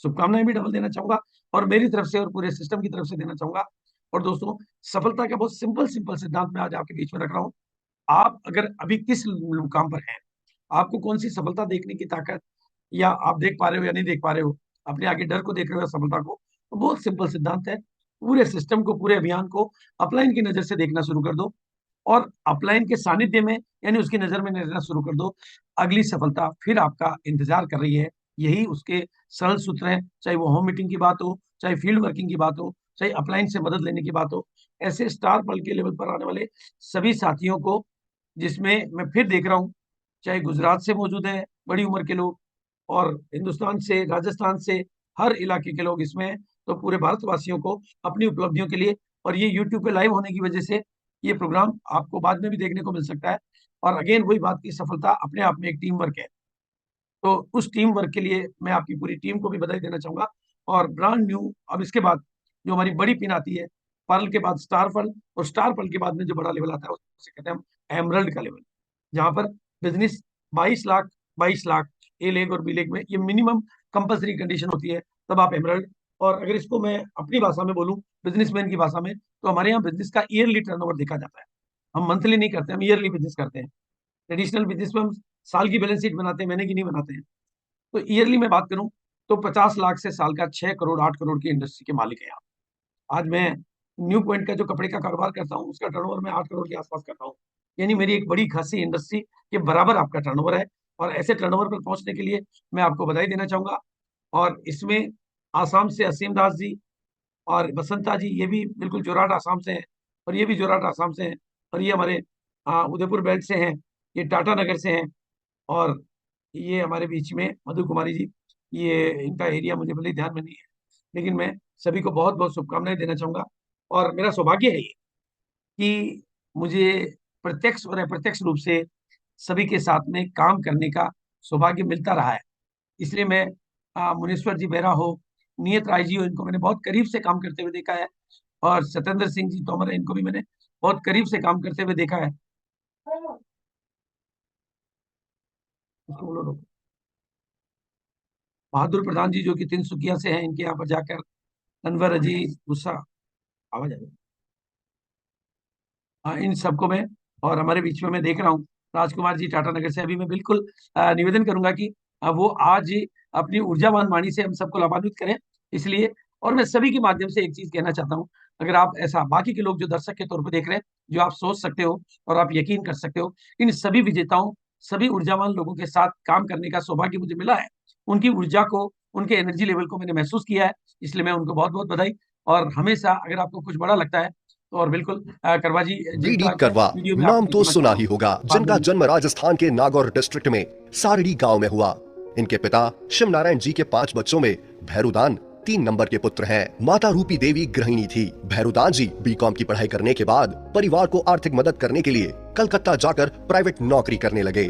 शुभकामनाएं भी डबल देना चाहूंगा, और मेरी तरफ से और पूरे सिस्टम की तरफ से देना चाहूंगा। और दोस्तों, सफलता का बहुत सिंपल सिंपल सिद्धांत मैं आज आपके बीच में रख रहा हूँ। आप अगर अभी किस मुकाम पर हैं, आपको कौन सी सफलता देखने की ताकत, या आप देख पा रहे हो या नहीं देख पा रहे हो, अपने आगे डर को देख रहे हो या सफलता को, तो बहुत सिंपल सिद्धांत है। पूरे सिस्टम को, पूरे अभियान को अपलाइन की नजर से देखना शुरू कर दो, और अपलाइन के सानिध्य में यानी उसकी नजर में रहना शुरू कर दो। अगली सफलता फिर आपका इंतजार कर रही है। यही उसके सरल सूत्र हैं, चाहे वो होम मीटिंग की बात हो, चाहे फील्ड वर्किंग की बात हो, चाहे अपलाइन से मदद लेने की बात हो। ऐसे स्टार पल के लेवल पर आने वाले सभी साथियों को, जिसमें मैं फिर देख रहा हूँ, चाहे गुजरात से मौजूद है बड़ी उम्र के लोग, और हिंदुस्तान से, राजस्थान से, हर इलाके के लोग इसमें हैं। तो पूरे भारतवासियों को अपनी उपलब्धियों के लिए, और ये यूट्यूब पे लाइव होने की वजह से ये प्रोग्राम आपको बाद में भी देखने को मिल सकता है। और अगेन वही बात की, सफलता अपने आप में एक टीम वर्क है। तो उस टीम वर्क के लिए मैं आपकी पूरी टीम को भी बधाई देना चाहूंगा। और ब्रांड न्यू, अब इसके बाद जो हमारी बड़ी पिन आती है, पर्ल के बाद स्टार पर्ल, और स्टार पर्ल के बाद में जो बड़ा लेवल आता है उसे कहते हैं हम एमरल्ड का लेवल, जहां पर बिजनेस 22 लाख ए लेग और बी लेग में ये मिनिमम कंपल्सरी कंडीशन होती है, तब आप एमरल्ड। और अगर इसको मैं अपनी भाषा में बोलूं, बिजनेसमैन की भाषा में, तो हमारे यहाँ बिजनेस का ईयरली टर्नओवर देखा जाता है। हम मंथली नहीं करते, हम ईयरली बिजनेस करते हैं। ट्रेडिशनल बिजनेस में हम साल की बैलेंस शीट बनाते हैं, महीने की नहीं बनाते हैं। तो ईयरली में बात करूं तो 50 लाख से साल का 6 करोड़ 8 करोड़ की इंडस्ट्री के मालिक है यहाँ। आज मैं न्यू पॉइंट का जो कपड़े का कारोबार करता हूँ, उसका टर्नओवर मैं 8 करोड़ के आसपास करता हूँ, यानी मेरी एक बड़ी खासी इंडस्ट्री के बराबर आपका टर्नओवर है। और ऐसे टर्नओवर पर पहुंचने के लिए मैं आपको बधाई देना चाहूंगा। और इसमें आसाम से असीम दास जी और बसंता जी, ये भी बिल्कुल जोरहाट आसाम से हैं, और ये भी जोरहाट आसाम से हैं, और ये हमारे उदयपुर बेल्ट से हैं, ये टाटा नगर से हैं, और ये हमारे बीच में मधु कुमारी जी, ये इनका एरिया मुझे भले ही ध्यान में नहीं है, लेकिन मैं सभी को बहुत बहुत शुभकामनाएं देना चाहूंगा। और मेरा सौभाग्य है ये कि मुझे प्रत्यक्ष और अप्रत्यक्ष रूप से सभी के साथ में काम करने का सौभाग्य मिलता रहा है। इसलिए मैं मुनीश्वर जी बेरा हो, नियत राय जी हो, इनको मैंने बहुत करीब से काम करते हुए देखा है, और सत्येंद्र सिंह जी तोमर है, इनको भी मैंने बहुत करीब से काम करते हुए देखा है। बहादुर प्रधान जी जो कि तिनसुकिया से हैं, इनके यहाँ पर जाकर अनवर अजीज गुस्सा, आवाज आ रही है? हाँ, इन सबको मैं, और हमारे बीच में मैं देख रहा हूँ राजकुमार जी टाटा नगर से। अभी मैं बिल्कुल निवेदन करूंगा कि वो आज अपनी ऊर्जावान वाणी से हम सबको लाभान्वित करें। इसलिए, और मैं सभी के माध्यम से एक चीज कहना चाहता हूँ अगर आप ऐसा, बाकी के लोग जो दर्शक के तौर पर देख रहे हैं, जो आप सोच सकते हो और आप यकीन कर सकते हो, इन सभी विजेताओं, सभी ऊर्जावान लोगों के साथ काम करने का सौभाग्य मुझे मिला है। उनकी ऊर्जा को, उनके एनर्जी लेवल को मैंने महसूस किया है, इसलिए मैं उनको बहुत बहुत बधाई। और हमेशा अगर आपको कुछ बड़ा लगता है तो और बिल्कुल करवा जी, बीडी करवा नाम तो सुना ही होगा, जिनका जन्म राजस्थान के नागौर डिस्ट्रिक्ट में सारड़ी गांव में हुआ। इनके पिता शिव नारायण जी के 5 बच्चों में भैरुदान 3 नंबर के पुत्र हैं। माता रूपी देवी गृहिणी थी। भैरुदान जी बीकॉम की पढ़ाई करने के बाद परिवार को आर्थिक मदद करने के लिए कलकत्ता जाकर प्राइवेट नौकरी करने लगे।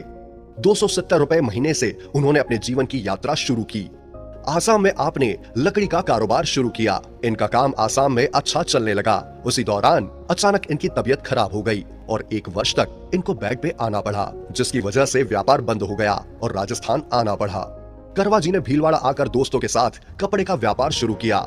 270 रुपए महीने से उन्होंने अपने जीवन की यात्रा शुरू की। आसाम में आपने लकड़ी का कारोबार शुरू किया। इनका काम आसाम में अच्छा चलने लगा। उसी दौरान अचानक इनकी तबीयत खराब हो गई और 1 वर्ष तक इनको बेड पे आना पड़ा, जिसकी वजह से व्यापार बंद हो गया और राजस्थान आना पड़ा। करवा जी ने भीलवाड़ा आकर दोस्तों के साथ कपड़े का व्यापार शुरू किया।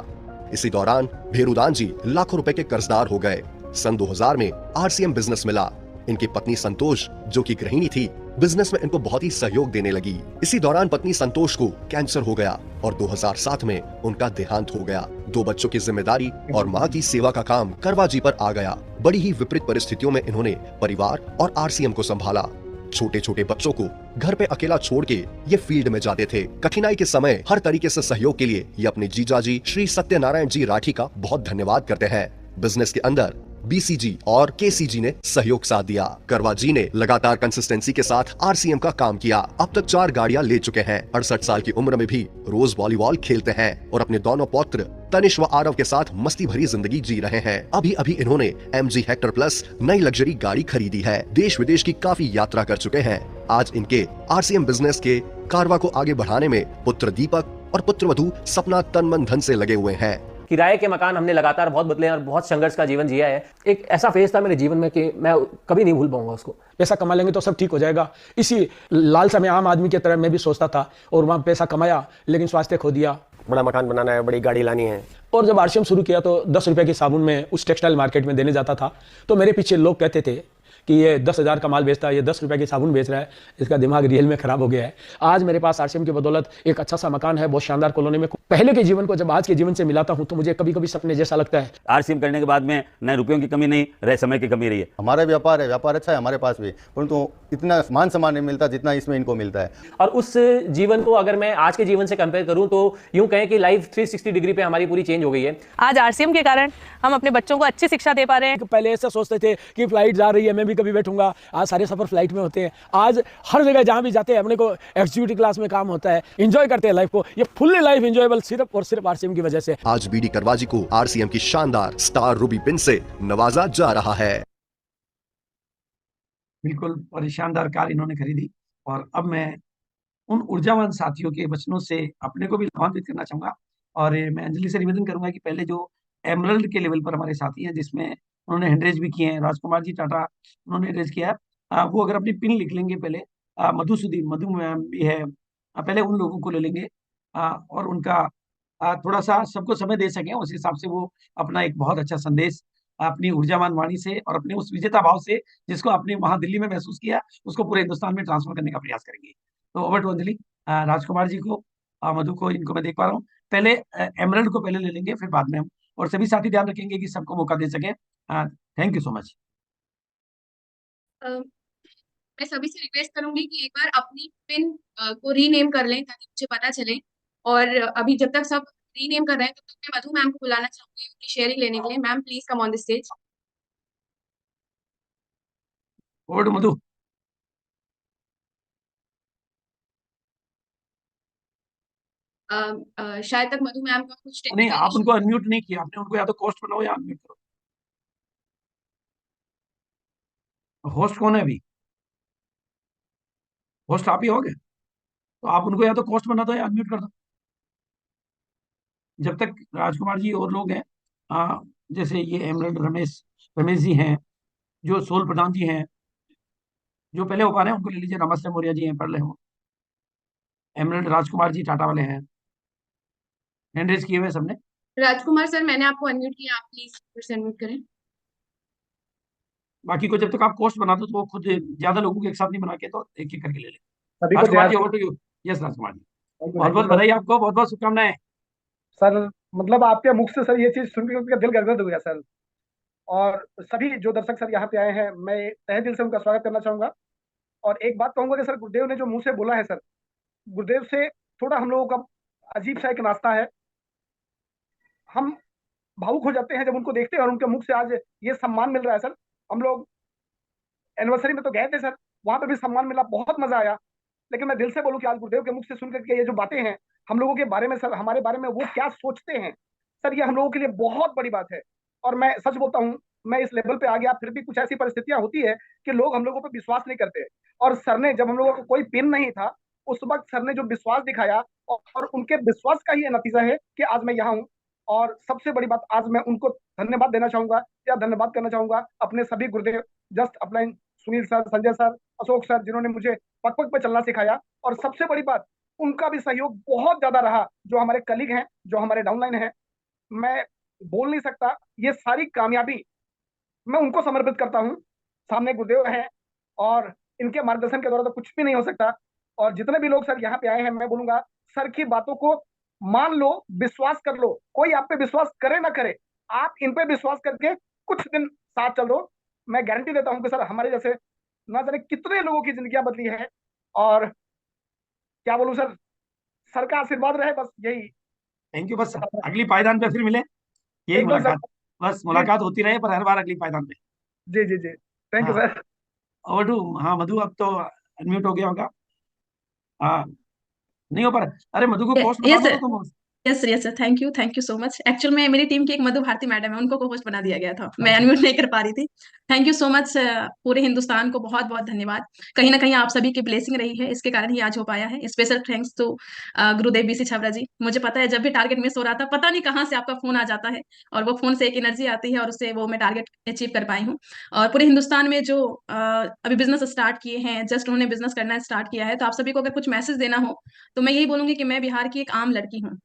इसी दौरान भैरुदान जी लाखों रुपए के कर्जदार हो गए। सन 2000 में आरसीएम बिजनेस मिला। इनकी पत्नी संतोष, जो कि गृहिणी थी, बिजनेस में इनको बहुत ही सहयोग देने लगी। इसी दौरान पत्नी संतोष को कैंसर हो गया और 2007 में उनका देहांत हो गया। 2 बच्चों की जिम्मेदारी और मां की सेवा का काम करवा जी पर आ गया। बड़ी ही विपरीत परिस्थितियों में इन्होंने परिवार और आरसीएम को संभाला। छोटे छोटे बच्चों को घर पे अकेला छोड़ के ये फील्ड में जाते थे। कठिनाई के समय हर तरीके से सहयोग के लिए ये अपने जीजाजी श्री सत्यनारायण जी राठी का बहुत धन्यवाद करते हैं। बिजनेस के अंदर बीसीजी और केसीजी ने सहयोग साथ दिया। करवा जी ने लगातार कंसिस्टेंसी के साथ आरसीएम का काम किया। अब तक 4 गाड़ियां ले चुके हैं। 68 साल की उम्र में भी रोज वॉलीबॉल खेलते हैं और अपने दोनों पौत्र तनिष व आरव के साथ मस्ती भरी जिंदगी जी रहे हैं। अभी अभी इन्होंने MG हेक्टर प्लस नई लग्जरी गाड़ी खरीदी है। देश विदेश की काफी यात्रा कर चुके हैं। आज इनके आरसीएम बिजनेस के कारवा को आगे बढ़ाने में पुत्र दीपक और पुत्र वधू सपना तन मन धन से लगे हुए हैं। किराए के मकान हमने लगातार बहुत बदले हैं और बहुत संघर्ष का जीवन जिया है। एक ऐसा फेज था मेरे जीवन में कि मैं कभी नहीं भूल पाऊंगा उसको। पैसा कमा लेंगे तो सब ठीक हो जाएगा, इसी लालसा में आम आदमी की तरह मैं भी सोचता था और वहाँ पैसा कमाया, लेकिन स्वास्थ्य खो दिया। बड़ा मकान बनाना है, बड़ी गाड़ी लानी है। और जब आरसीएम शुरू किया तो 10 रुपए की साबुन में उस टेक्सटाइल मार्केट में देने जाता था, तो मेरे पीछे लोग कहते थे कि ये 10,000 का माल बेचता है, ये 10 रुपए की साबुन बेच रहा है, इसका दिमाग रियल में खराब हो गया है। आज मेरे पास आरसीएम की बदौलत एक अच्छा सा मकान है, बहुत शानदार कॉलोनी में। पहले के जीवन को जब आज के जीवन से मिलाता हूं तो मुझे कभी कभी सपने जैसा लगता है। आरसीएम करने के बाद में न रुपयों की कमी नहीं रहे, समय की कमी रही है। हमारा व्यापार है, व्यापार अच्छा है हमारे पास भी, परंतु इतना मान सम्मान नहीं मिलता जितना इसमें इनको मिलता है। और उस जीवन को अगर मैं आज के जीवन से कंपेयर करूं तो यूं कहें कि लाइफ 360 डिग्री पे हमारी पूरी चेंज हो गई है। आज आरसीएम के कारण हम अपने बच्चों को अच्छी शिक्षा दे पा रहे हैं। पहले ऐसा सोचते थे कि फ्लाइट जा रही है, मैं भी कभी बैठूंगा। आज सारे सफर फ्लाइट में होते हैं। आज हर जगह जहां भी जाते हैं अपने को एग्जीक्यूटिव क्लास में काम होता है, एंजॉय करते हैं लाइफ को। ये फुल्ली लाइफ एंजॉयबल सिर्फ और सिर्फ आरसीएम की वजह से। आज बीडी करवा जी को आरसीएम की शानदार स्टार रूबी पिन से नवाजा जा रहा है। बिल्कुल, और शानदार कार इन्होंने खरीदी। और अब मैं उन ऊर्जावान साथियों के वचनों से अपने को भी लाभान्वित करना चाहूंगा। और मैं अंजलि से निवेदन करूंगा कि पहले जो एमरल्ड के लेवल पर हमारे साथी हैं, जिसमें उन्होंने हैंड रेज भी किए हैं, राजकुमार जी टाटा उन्होंने रेज किया है, वो अगर अपनी पिन लिख लेंगे पहले। मधु मैम भी है, पहले उन लोगों को ले लेंगे और उनका थोड़ा सा सबको समय दे सकें, उस हिसाब से वो अपना एक बहुत अच्छा संदेश अपनी ऊर्जावान वाणी से और अपने उस विजेता भाव से, जिसको आपने वहां दिल्ली में महसूस किया, उसको पूरे हिंदुस्तान में ट्रांसफर करने का प्रयास करेंगे। तो ओवर टू अंजलि। राजकुमार जी को, मधु को, इनको मैं देख पा रहा हूँ। पहले एमरल्ड को पहले ले लेंगे, फिर बाद में हम, और सभी साथी ध्यान रखेंगे कि सबको मौका दे सके। Thank you so much. मैं सभी से रिक्वेस्ट करूंगी कि एक बार अपनी पिन को रीनेम कर लें ताकि मुझे पता चले। और अभी जब तक सब रीनेम कर रहे हैं तब तक मैं मधु मैम को बुलाना चाहूंगी उनकी शेयरिंग लेने के लिए। Ma'am please come on the stage. Over to Madhu. शायद तक मधु मैम का कुछ नहीं, आप उनको अनम्यूट नहीं किया आपने, उनको या तो होस्ट बनाओ या अनम्यूट करो। होस्ट कौन है अभी? होस्ट आप ही होगे, तो आप उनको या तो होस्ट बना दो या अनम्यूट कर दो। जब तक राजकुमार जी और लोग हैं, जैसे ये एमरल्ड रमेश जी हैं, जो सोल प्रधान जी हैं, जो पहले हो पा रहे हैं उनको ले लीजिए। नमस्ते मौर्य जी हैं, पढ़ ले हो। एमरल्ड राजकुमार जी टाटा वाले हैं, हैंड रेज किए हुए सबने। राजकुमार सर, मैंने आपको अनम्यूट किया, आप प्लीज फिर से अनम्यूट करें। बाकी को जब तक आप कोस्ट बना दो तो वो खुद ज्यादा लोगों को एक साथ नहीं बना के, तो एक एक करके ले ले। सभी को Rajkumar ji over to you. Yes Rajkumar ji, बहुत बहुत बधाई आपको, बहुत बहुत शुभकामनाएं। सर मतलब आपके मुख से सर ये चीज सुन के दिल गदगद हो गया सर। और सभी जो दर्शक सर यहाँ पे आए हैं, मैं तहे दिल से उनका स्वागत करना चाहूंगा। और एक बात कहूंगा कि सर गुरुदेव ने जो मुंह से बोला है सर, गुरुदेव से थोड़ा हम लोगों का अजीब सा एक नाश्ता है। हम भावुक हो जाते हैं जब उनको देखते हैं और उनके मुख से आज ये सम्मान मिल रहा है सर। हम लोग एनिवर्सरी में तो गए थे सर, वहां पे भी सम्मान मिला, बहुत मजा आया। लेकिन मैं दिल से बोलूं कि आज गुरुदेव के मुख से सुनकर के ये जो बातें हैं हम लोगों के बारे में सर, हमारे बारे में वो क्या सोचते हैं सर, ये हम लोगों के लिए बहुत बड़ी बात है। और मैं सच बोलता हूँ, मैं इस लेवल पे आ गया, फिर भी कुछ ऐसी परिस्थितियां होती है कि लोग हम लोगों पर विश्वास नहीं करते। और सर ने, जब हम लोगों को कोई पिन नहीं था, उस वक्त सर ने जो विश्वास दिखाया, और उनके विश्वास का ही ये नतीजा है कि आज मैं यहाँ हूँ। और सबसे बड़ी बात, आज मैं उनको धन्यवाद देना चाहूंगा या धन्यवाद करना चाहूंगा अपने सभी गुरुदेव, just upline Sunil sir, Sanjay sir, Ashok sir, जिन्होंने मुझे पग पग पे चलना सिखाया। और सबसे बड़ी बात, उनका भी सहयोग बहुत ज्यादा रहा, जो हमारे कलीग हैं, जो हमारे डाउनलाइन हैं। मैं बोल नहीं सकता, ये सारी कामयाबी मैं उनको समर्पित करता हूँ। सामने गुरुदेव हैं और इनके मार्गदर्शन के द्वारा तो कुछ भी नहीं हो सकता। और जितने भी लोग सर यहाँ पे आए हैं, मैं बोलूंगा सर की बातों को मान लो, विश्वास कर लो। कोई आप पे विश्वास करे ना करे, आप इन पे विश्वास करके कुछ दिन साथ चलो। मैं गारंटी देता हूँ कि सर हमारे जैसे ना जाने कितने लोगों की जिंदगियां बदली है। और क्या बोलूं सर, सर का आशीर्वाद रहे, बस यही। Thank you. बस अगली पायदान पे फिर मिले, यही एकदम सर। मुलाकात, बस मुलाकात होती रहे, पर हर बार अगली पायदान पे। जी जी जी, थैंक यू हाँ, सर। ओवर टू, हाँ मधु, अब तो अनम्यूट हो गया होगा। हाँ, नहीं हो पा रहा। अरे मधु को पोस्ट बता यस दो सर, ना तुम। Yes sir, thank you so much. Actual में मेरी टीम की एक मधु भारती मैडम है, उनको को होस्ट बना दिया गया था, मैं अनम्यूट नहीं कर पा रही थी। Thank you so much. पूरे हिंदुस्तान को बहुत बहुत धन्यवाद। कहीं ना कहीं आप सभी की ब्लेसिंग रही है, इसके कारण ही आज हो पाया है। Special thanks to Gurudev B C Chhabra जी। मुझे पता है जब भी टारगेट मिस हो रहा था, पता नहीं कहाँ से आपका फोन आ जाता है, और वो फोन से एक एनर्जी आती है, और उससे वो मैं टारगेट अचीव कर पाई हूँ। और पूरे हिंदुस्तान में जो अभी बिजनेस स्टार्ट किए हैं, जस्ट उन्होंने बिजनेस करना स्टार्ट किया है, तो आप सभी को अगर कुछ मैसेज देना हो तो मैं यही बोलूंगी कि मैं बिहार की एक आम लड़की हूँ,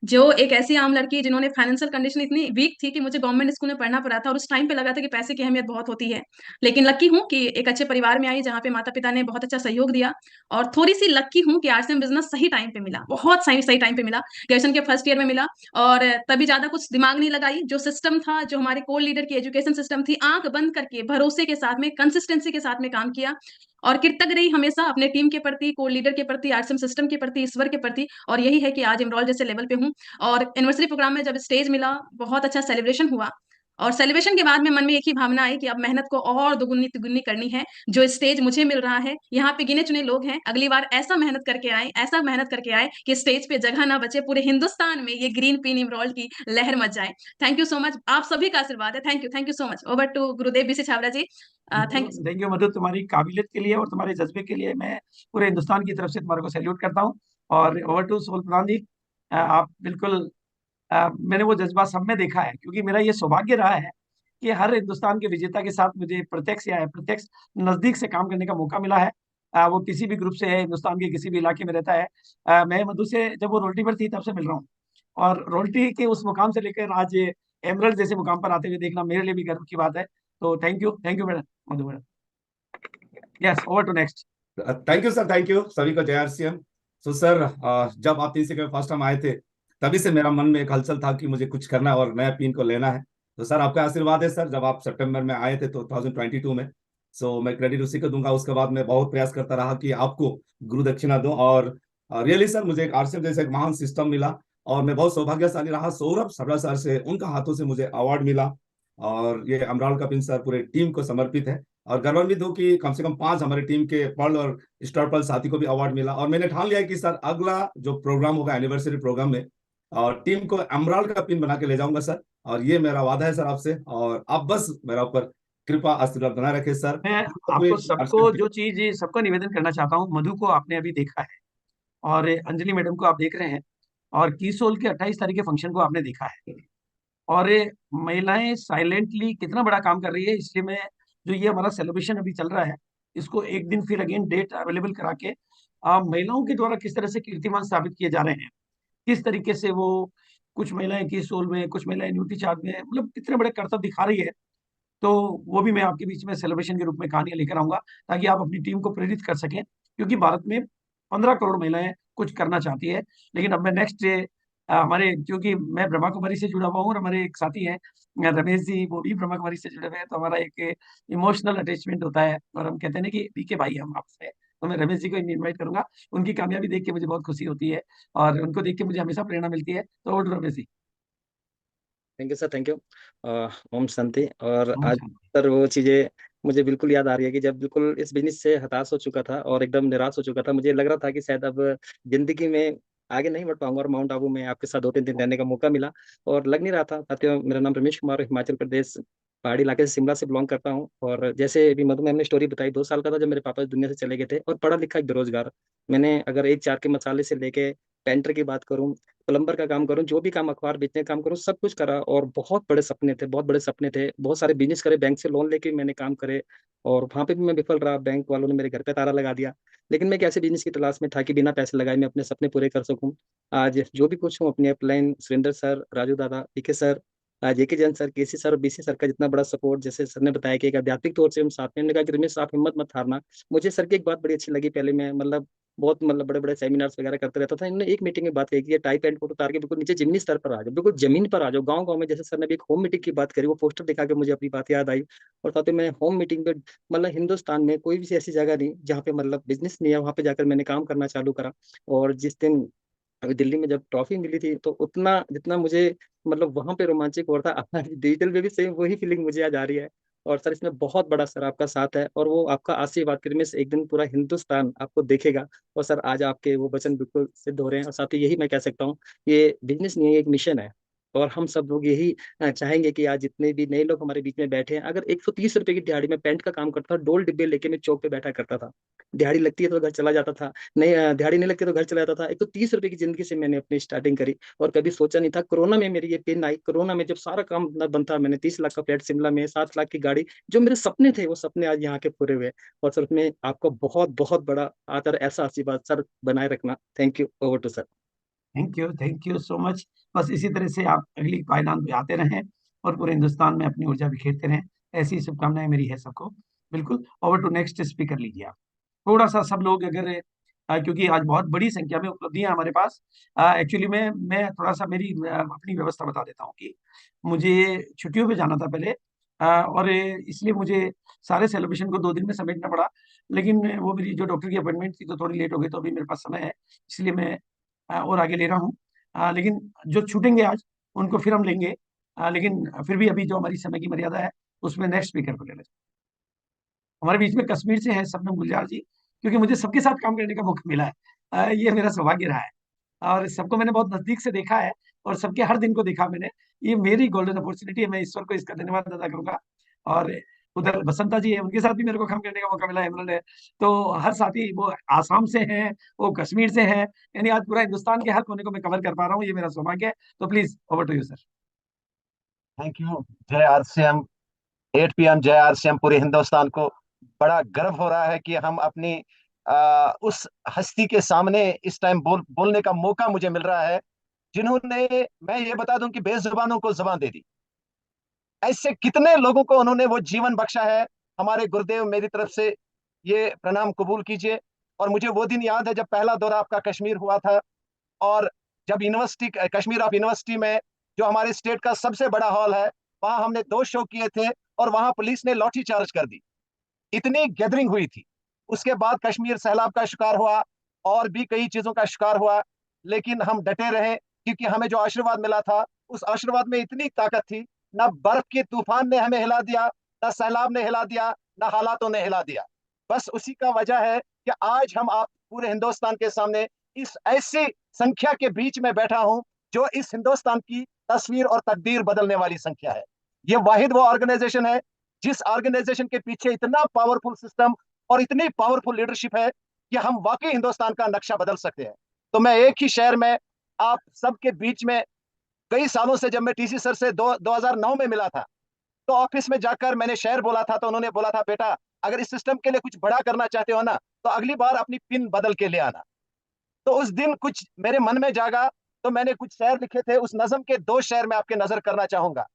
जो एक ऐसी आम लड़की जिन्होंने फाइनेंशियल कंडीशन इतनी वीक थी कि मुझे गवर्नमेंट स्कूल में पढ़ना पड़ा था, और उस टाइम पे लगा था कि पैसे की अहमियत बहुत होती है। लेकिन लकी हूँ कि एक अच्छे परिवार में आई, जहाँ पे माता पिता ने बहुत अच्छा सहयोग दिया। और थोड़ी सी लकी हूँ कि आरसीएम बिजनेस सही टाइम पे मिला, बहुत सही सही टाइम पे मिला, ग्रेजुएशन के फर्स्ट ईयर में मिला। और तभी ज्यादा कुछ दिमाग नहीं लगाई, जो सिस्टम था, जो हमारे कोर लीडर की एजुकेशन सिस्टम थी, आंख बंद करके भरोसे के साथ में, कंसिस्टेंसी के साथ में काम किया। और कृतज्ञ रही हमेशा अपने टीम के प्रति, कोर लीडर के प्रति, आरसीएम सिस्टम के प्रति, ईश्वर के प्रति। और यही है कि आज एमरॉल जैसे लेवल पे हूँ। और एनिवर्सरी प्रोग्राम में जब स्टेज मिला, बहुत अच्छा सेलिब्रेशन हुआ। और सेलिब्रेशन के बाद में मन में एक ही भावना आई कि अब मेहनत को और दुगुनी तिगुनी करनी है। जो स्टेज मुझे मिल रहा है, यहाँ पे गिने चुने लोग हैं, अगली बार ऐसा मेहनत करके आए, ऐसा मेहनत करके आए कि स्टेज पे जगह ना बचे, पूरे हिंदुस्तान में ये ग्रीन पिन एमरॉल्ड की लहर मच जाए। थैंक यू सो मच, आप सभी का आशीर्वाद है। Thank you so much. Over to Gurudev B C Chhabra ji. Thank you. Thank you Madhu, तुम्हारी काबिलियत के लिए और तुम्हारे जज्बे के लिए मैं पूरे हिंदुस्तान की तरफ से तुम्हारे को सैल्यूट करता हूँ। और ओवर टू सोल प्रधान जी, आप बिल्कुल, मैंने वो जज्बा सब में देखा है, क्योंकि मेरा ये सौभाग्य रहा है कि हर हिंदुस्तान के विजेता के साथ मुझे प्रत्यक्ष या अप्रत्यक्ष नजदीक से काम करने का मौका मिला है। वो किसी भी ग्रुप से है, हिंदुस्तान के किसी भी इलाके में रहता है। मैं मधु से जब वो रोल्टी पर थी तब से मिल रहा हूँ, और रोल्टी के उस मुकाम से लेकर आज ये एमरल्ड जैसे मुकाम पर आते हुए देखना मेरे लिए भी गर्व की बात है। तो thank you madam, Madhu madam. Yes, over to next. Thank you sir, thank you सभी को। जय आरसीएम। सो सर, जब आप 3 से फर्स्ट टाइम आए थे, तभी से मेरा मन में एक हलचल था कि मुझे कुछ करना है और नया पिन को लेना है। तो सर आपका आशीर्वाद है सर, जब आप सितंबर में आए थे 2022 में, सो मैं क्रेडिट उसी को दूंगा। उसके बाद मैं बहुत प्रयास करता रहा कि आपको गुरु दक्षिणा दूं, और रियली सर मुझे एक आरसीएम जैसे एक महान सिस्टम मिला, और मैं बहुत सौभाग्यशाली रहा। सौरभ सबड़ा सर से, उनका हाथों से मुझे अवार्ड मिला, और ये अमराल का पिन सर पूरे टीम को समर्पित है। और गौरवान्वित हूँ कि कम से कम 5 हमारे टीम के पर्ल और स्टार पर्ल साथी को भी अवार्ड मिला। और मैंने ठान लिया है कि सर अगला जो प्रोग्राम होगा एनिवर्सरी प्रोग्राम में, और टीम को अमराल का पिन बना के ले जाऊंगा सर, और ये मेरा वादा है सर आपसे। और आप बस मेरा ऊपर कृपा आशीर्वाद बनाए रखे सर। मैं आपको सबको जो चीज सबको निवेदन करना चाहता हूँ, मधु को आपने अभी देखा है, और अंजलि मैडम को आप देख रहे हैं, और कीसोल के 28 तारीख के फंक्शन को आपने देखा है, और महिलाएं साइलेंटली कितना बड़ा काम कर रही है। इसलिए मैं, जो ये हमारा सेलिब्रेशन अभी चल रहा है, इसको एक दिन फिर अगेन डेट अवेलेबल करा के महिलाओं के द्वारा किस तरह से कीर्तिमान स्थापित किए जा रहे हैं, किस तरीके से वो, कुछ महिलाएं कीसोल में, कुछ महिलाएं न्यूट्री चार्ट में, मतलब कितने बड़े कर्तव्य दिखा रही है। तो वो भी मैं आपके बीच में सेलिब्रेशन के रूप में कहानियां लेकर आऊंगा, ताकि आप अपनी टीम को प्रेरित कर सकें, क्योंकि भारत में 15 करोड़ महिलाएं कुछ करना चाहती है। लेकिन अब मैं नेक्स्ट हमारे, क्योंकि मैं ब्रह्मा कुमारी से जुड़ा हुआ हूँ और हमारे एक साथी हैं रमेश जी, वो भी ब्रह्मा कुमारी से जुड़े हुए हैं, तो हमारा एक इमोशनल अटैचमेंट होता है और हम कहते हैं ना कि बीके भाई हम आपसे। तो मैं रमेश जी को इनवाइट करूंगा। उनकी कामयाबी देख के मुझे बहुत खुशी होती है और उनको देख के मुझे हमेशा प्रेरणा मिलती है। तो over to Ramesh ji. Thank you sir, thank you. Om Shanti. और ओम आज शांति। सर वो चीज़ें मुझे बिल्कुल याद आ रही है कि जब बिल्कुल इस बिजनेस से हताश हो चुका था और एकदम निराश हो चुका था, मुझे लग रहा था कि शायद अब जिंदगी में आगे नहीं बढ़ पाऊंगा। और माउंट आबू में आपके साथ 2-3 दिन रहने का मौका मिला और लग नहीं रहा था। साथियों, मेरा नाम रमेश कुमार है, हिमाचल प्रदेश पहाड़ी इलाके से शिमला से बिलोंग करता हूँ। और जैसे अभी मधु मैम ने स्टोरी बताई, 2 साल का था जब मेरे पापा इस दुनिया से चले गए थे और पढ़ा लिखा एक बेरोजगार। मैंने अगर एक चार के मसाले से लेके पेंटर की बात करूं, प्लम्बर का काम करूं, जो भी काम, अखबार बेचने का काम करूं, सब कुछ करा। और बहुत बड़े सपने थे, बहुत बड़े सपने थे, बहुत सारे बिजनेस करे, बैंक से लोन लेके मैंने काम करे और वहां पे भी मैं विफल रहा। बैंक वालों ने मेरे घर पे ताला लगा दिया। लेकिन मैं एक ऐसे बिजनेस की तलाश में था कि बिना पैसे लगाए मैं अपने सपने पूरे कर सकूं। आज जो भी कुछ हूँ, अपनी अपलाइन, सुरेंद्र सर, राजू दादा, पीके सर, जेके जैन सर, केसी सर और बीसी सर का जितना बड़ा सपोर्ट, जैसे सर ने बताया कि एक आध्यात्मिक तौर से हम साथ में, हमने कहा कि रमेश आप हिम्मत मत हारना। मुझे सर की एक बात बड़ी अच्छी लगी। पहले मैं बहुत बड़े बड़े सेमिनार्स वगैरह करते रहता था। इन्होंने एक मीटिंग में बात कही कि ये टाइप एंड कोड उतार के बिल्कुल नीचे जमीनी स्तर पर आ जाओ, बिल्कुल जमीन पर आ जाओ, गांव गांव में। जैसे सर ने भी एक होम मीटिंग की बात करी, वो पोस्टर दिखा के मुझे अपनी बात याद आई। और साथ ही मैं होम मीटिंग पे, हिंदुस्तान में कोई भी ऐसी जगह नहीं जहाँ पे बिजनेस नहीं है, वहां पे जाकर मैंने काम करना चालू करा। और जिस दिन अभी दिल्ली में जब ट्रॉफी मिली थी, तो उतना जितना मुझे वहां पे रोमांचक हो रहा था, आज डिजिटल में भी सेम वही फीलिंग मुझे आज आ रही है। और सर, इसमें बहुत बड़ा सर आपका साथ है और वो आपका आशीर्वाद के में से एक दिन पूरा हिंदुस्तान आपको देखेगा। और सर, आज आपके वो वचन बिल्कुल सिद्ध हो रहे हैं। और साथ ही यही मैं कह सकता हूँ, ये बिजनेस नहीं है, ये एक मिशन है। और हम सब लोग यही चाहेंगे कि आज जितने भी नए लोग हमारे बीच में बैठे हैं, अगर 130 रुपए की दिहाड़ी में पेंट का काम करता था, डोल डिब्बे लेके मैं चौक पे बैठा करता था। दिहाड़ी लगती है तो घर चला जाता था, नहीं दिहाड़ी नहीं लगती तो घर चला जाता था। 130 रुपए की जिंदगी से मैंने अपनी स्टार्टिंग करी और कभी सोचा नहीं था। कोरोना में मेरी ये पिन आई। कोरोना में जब सारा काम न बनता, मैंने 30 लाख का फ्लैट शिमला में, 7 लाख की गाड़ी, जो मेरे सपने थे वो सपने आज यहाँ के पूरे हुए। और सर, में आपका बहुत बहुत बड़ा आदर, ऐसा आशीर्वाद सर बनाए रखना। Thank you. Over to sir. Thank you so much. बस इसी तरह से आप अगली पायदान पे आते रहें और पूरे हिंदुस्तान में अपनी ऊर्जा बिखेरते रहें। ऐसी शुभकामनाएं मेरी है सबको। बिल्कुल। ओवर टू नेक्स्ट स्पीकर लीजिए आप। थोड़ा सा सब लोग अगर क्योंकि आज बहुत बड़ी संख्या में उपलब्धियां हमारे पास। एक्चुअली में मैं थोड़ा सा मेरी अपनी व्यवस्था बता देता हूँ कि मुझे छुट्टियों पे जाना था पहले, और इसलिए मुझे सारे सेलिब्रेशन को 2 दिन में समेटना पड़ा। लेकिन वो मेरी जो डॉक्टर की अपॉइंटमेंट थी तो थोड़ी लेट हो गई, तो अभी मेरे पास समय है, इसलिए मैं और आगे ले रहा हूँ। लेकिन जो छूटेंगे आज उनको फिर हम लेंगे। लेकिन फिर भी अभी जो हमारी समय की मर्यादा है उसमें नेक्स्ट स्पीकर को ले लेते हैं। हमारे बीच में कश्मीर से है शबनम गुलजार जी, क्योंकि मुझे सबके साथ काम करने का मौका मिला है। ये मेरा सौभाग्य रहा है और सबको मैंने बहुत नजदीक से देखा है और सबके हर दिन को देखा मैंने। ये मेरी गोल्डन अपॉर्चुनिटी है, मैं ईश्वर को इसका धन्यवाद अदा करूंगा। और उधर बसंता जी है, उनके साथ भी मेरे को काम करने का मौका मिला है, इमरान है। तो हर साथी, वो आसाम से हैं, वो कश्मीर से हैं, यानी आज पूरा हिंदुस्तान के हर कोने को मैं कवर कर पा रहा हूँ, ये मेरा सौभाग्य है। तो please over to you sir. Thank you. जय आरसीएम। 8 PM जय आरसीएम। पूरे हिंदुस्तान को बड़ा गर्व हो रहा है कि हम अपनी उस हस्ती के सामने इस टाइम बोलने का मौका मुझे मिल रहा है, जिन्होंने, मैं ये बता दूं कि बेजुबानों को जुबान दे दी। ऐसे कितने लोगों को उन्होंने वो जीवन बख्शा है। हमारे गुरुदेव, मेरी तरफ से ये प्रणाम कबूल कीजिए। और मुझे वो दिन याद है जब पहला दौरा आपका कश्मीर हुआ था, और जब यूनिवर्सिटी, कश्मीर ऑफ यूनिवर्सिटी में, जो हमारे स्टेट का सबसे बड़ा हॉल है, वहां हमने 2 शो किए थे और वहां पुलिस ने लाठी चार्ज कर दी। इतनी गैदरिंग हुई थी। उसके बाद कश्मीर सैलाब का शिकार हुआ और भी कई चीजों का शिकार हुआ, लेकिन हम डटे रहे, क्योंकि हमें जो आशीर्वाद मिला था, उस आशीर्वाद में इतनी ताकत थी। ना बर्फ के तूफान ने हमें हिला दिया, ना सैलाब ने हिला दिया, ना हालातों ने हिला दिया। बस उसी का वजह है कि आज हम आप पूरे हिंदुस्तान के सामने इस ऐसी संख्या के बीच में बैठा हूं, जो इस हिंदुस्तान की तस्वीर और तकदीर बदलने वाली संख्या है। ये वाहिद वो ऑर्गेनाइजेशन है जिस ऑर्गेनाइजेशन के पीछे इतना पावरफुल सिस्टम और इतनी पावरफुल लीडरशिप है कि हम वाकई हिंदुस्तान का नक्शा बदल सकते हैं। तो मैं एक ही शहर में आप सबके बीच में, कई सालों से, जब मैं टीसी सर से 2009 में मिला था, तो ऑफिस में जाकर मैंने शहर बोला था, तो उन्होंने बोला था, बेटा अगर इस सिस्टम के लिए कुछ बड़ा करना चाहते हो ना, तो अगली बार अपनी पिन बदल के ले आना। तो उस दिन कुछ मेरे मन में जागा, तो मैंने कुछ शेर लिखे थे। उस नज्म के 2 शेर मैं आपके नजर करना चाहूंगा।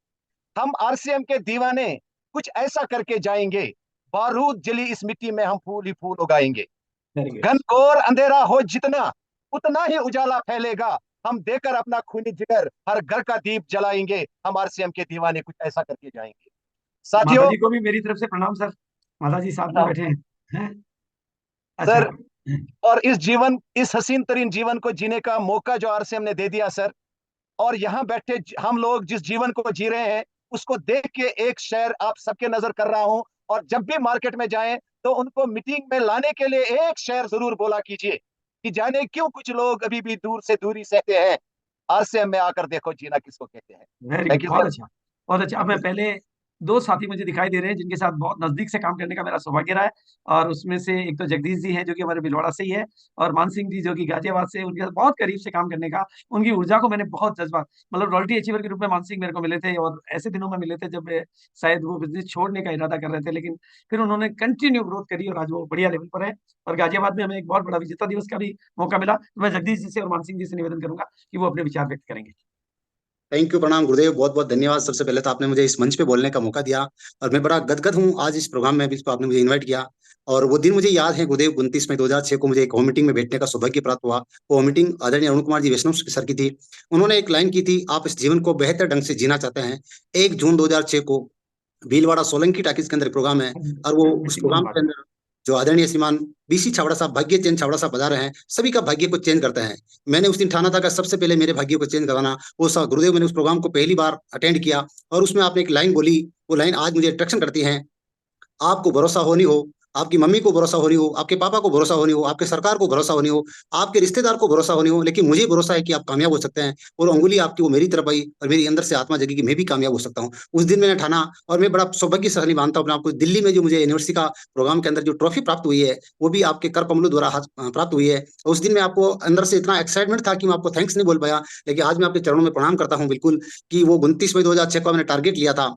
हम आरसीएम के दीवाने कुछ ऐसा करके जाएंगे, बारूद जली इस मिट्टी में हम फूल ही फूल उगाएंगे। घनघोर अंधेरा हो जितना, उतना ही उजाला फैलेगा, हम देकर अपना खूनी जिगर हर घर का दीप जलाएंगे, हम आरसीएम के दीवाने कुछ ऐसा करके जाएंगे। माता साथियों, जी को भी मेरी तरफ से प्रणाम सर। माता जी साथ में बैठे हैं। सर, अच्छा। और इस हसीन तरीन जीवन को जीने का मौका जो आरसीएम ने दे दिया सर, और यहाँ बैठे हम लोग जिस जीवन को जी रहे हैं उसको देख के एक शेर आप सबके नजर कर रहा हूं, और जब भी मार्केट में जाएं तो उनको मीटिंग में लाने के लिए एक शेर जरूर बोला कीजिए कि जाने क्यों कुछ लोग अभी भी दूर से दूरी सहते हैं, आरसीएम में आकर देखो जीना किसको कहते हैं। वेरी थैंक गुड, यू बहुत सर। अच्छा, बहुत अच्छा। अब मैं पहले दो साथी मुझे दिखाई दे रहे हैं जिनके साथ बहुत नजदीक से काम करने का मेरा सौभाग्य रहा है, और उसमें से एक तो जगदीश जी हैं जो कि हमारे भिलवाड़ा से ही है, और मान सिंह जी जो कि गाजियाबाद से, उनके साथ बहुत करीब से काम करने का, उनकी ऊर्जा को मैंने बहुत जज्बा, मतलब रॉयल्टी अचीवर के रूप में मान सिंह मेरे को मिले थे, और ऐसे दिनों में मिले थे जब शायद वो बिजनेस छोड़ने का इरादा कर रहे थे, लेकिन फिर उन्होंने कंटिन्यू ग्रोथ करी और आज वो बढ़िया लेवल पर है। और गाजियाबाद में हमें एक बहुत बड़ा विजेता दिवस का भी मौका मिला, तो मैं जगदीश जी से और मान सिंह जी से निवेदन करूंगा कि वो अपने विचार व्यक्त करेंगे। थैंक यू, प्रणाम गुरुदेव, बहुत बहुत धन्यवाद। सबसे पहले तो आपने मुझे इस मंच पे बोलने का मौका दिया और मैं बड़ा गदगद हूँ आज इस प्रोग्राम में, जिसको आपने मुझे इनवाइट किया। और वो दिन मुझे याद है गुरुदेव, 29 मई 2006 को मुझे एक होम मीटिंग में बैठने का सौभाग्य प्राप्त हुआ। वो होम मीटिंग आदरणीय अरुण कुमार जी वैष्णव सर की थी। उन्होंने एक लाइन की थी, आप इस जीवन को बेहतर ढंग से जीना चाहते हैं। 1 जून 2006 को भीलवाड़ा सोलंकी टाकीज के अंदर प्रोग्राम है, और वो उस प्रोग्राम के अंदर जो आदरणीय श्रीमान बीसी छाबड़ा साहब, भाग्य चेंज छाबड़ा साहब पधारे हैं, सभी का भाग्य को चेंज करते हैं। मैंने उस दिन ठाना था कि सबसे पहले मेरे भाग्य को चेंज करवाना। वो गुरुदेव, मैंने उस प्रोग्राम को पहली बार अटेंड किया और उसमें आपने एक लाइन बोली, वो लाइन आज मुझे अट्रैक्शन करती है। आपको भरोसा हो नहीं हो, आपकी मम्मी को भरोसा हो नहीं हो, आपके पापा को भरोसा हो नहीं हो, आपके सरकार को भरोसा हो नहीं हो, आपके रिश्तेदार को भरोसा हो नहीं हो, लेकिन मुझे भरोसा है कि आप कामयाब हो सकते हैं। और अंगुली आपकी वो मेरी तरफ आई और मेरी अंदर से आत्मा जगी कि मैं भी कामयाब हो सकता हूँ। उस दिन मैंने ठाना, और मैं बड़ा सौभाग्यशाली मानता हूँ अपने आपको, दिल्ली में जो मुझे यूनिवर्सिटी का प्रोग्राम के अंदर जो ट्रॉफी प्राप्त हुई है वो भी आपके कर कमलों द्वारा प्राप्त हुई है। उस दिन में आपको अंदर से इतना एक्साइटमेंट था कि मैं आपको थैंक्स नहीं बोल पाया, लेकिन आज मैं आपके चरणों में प्रणाम करता हूँ बिल्कुल, कि वो 29 मई 2006 को मैंने टारगेट लिया था,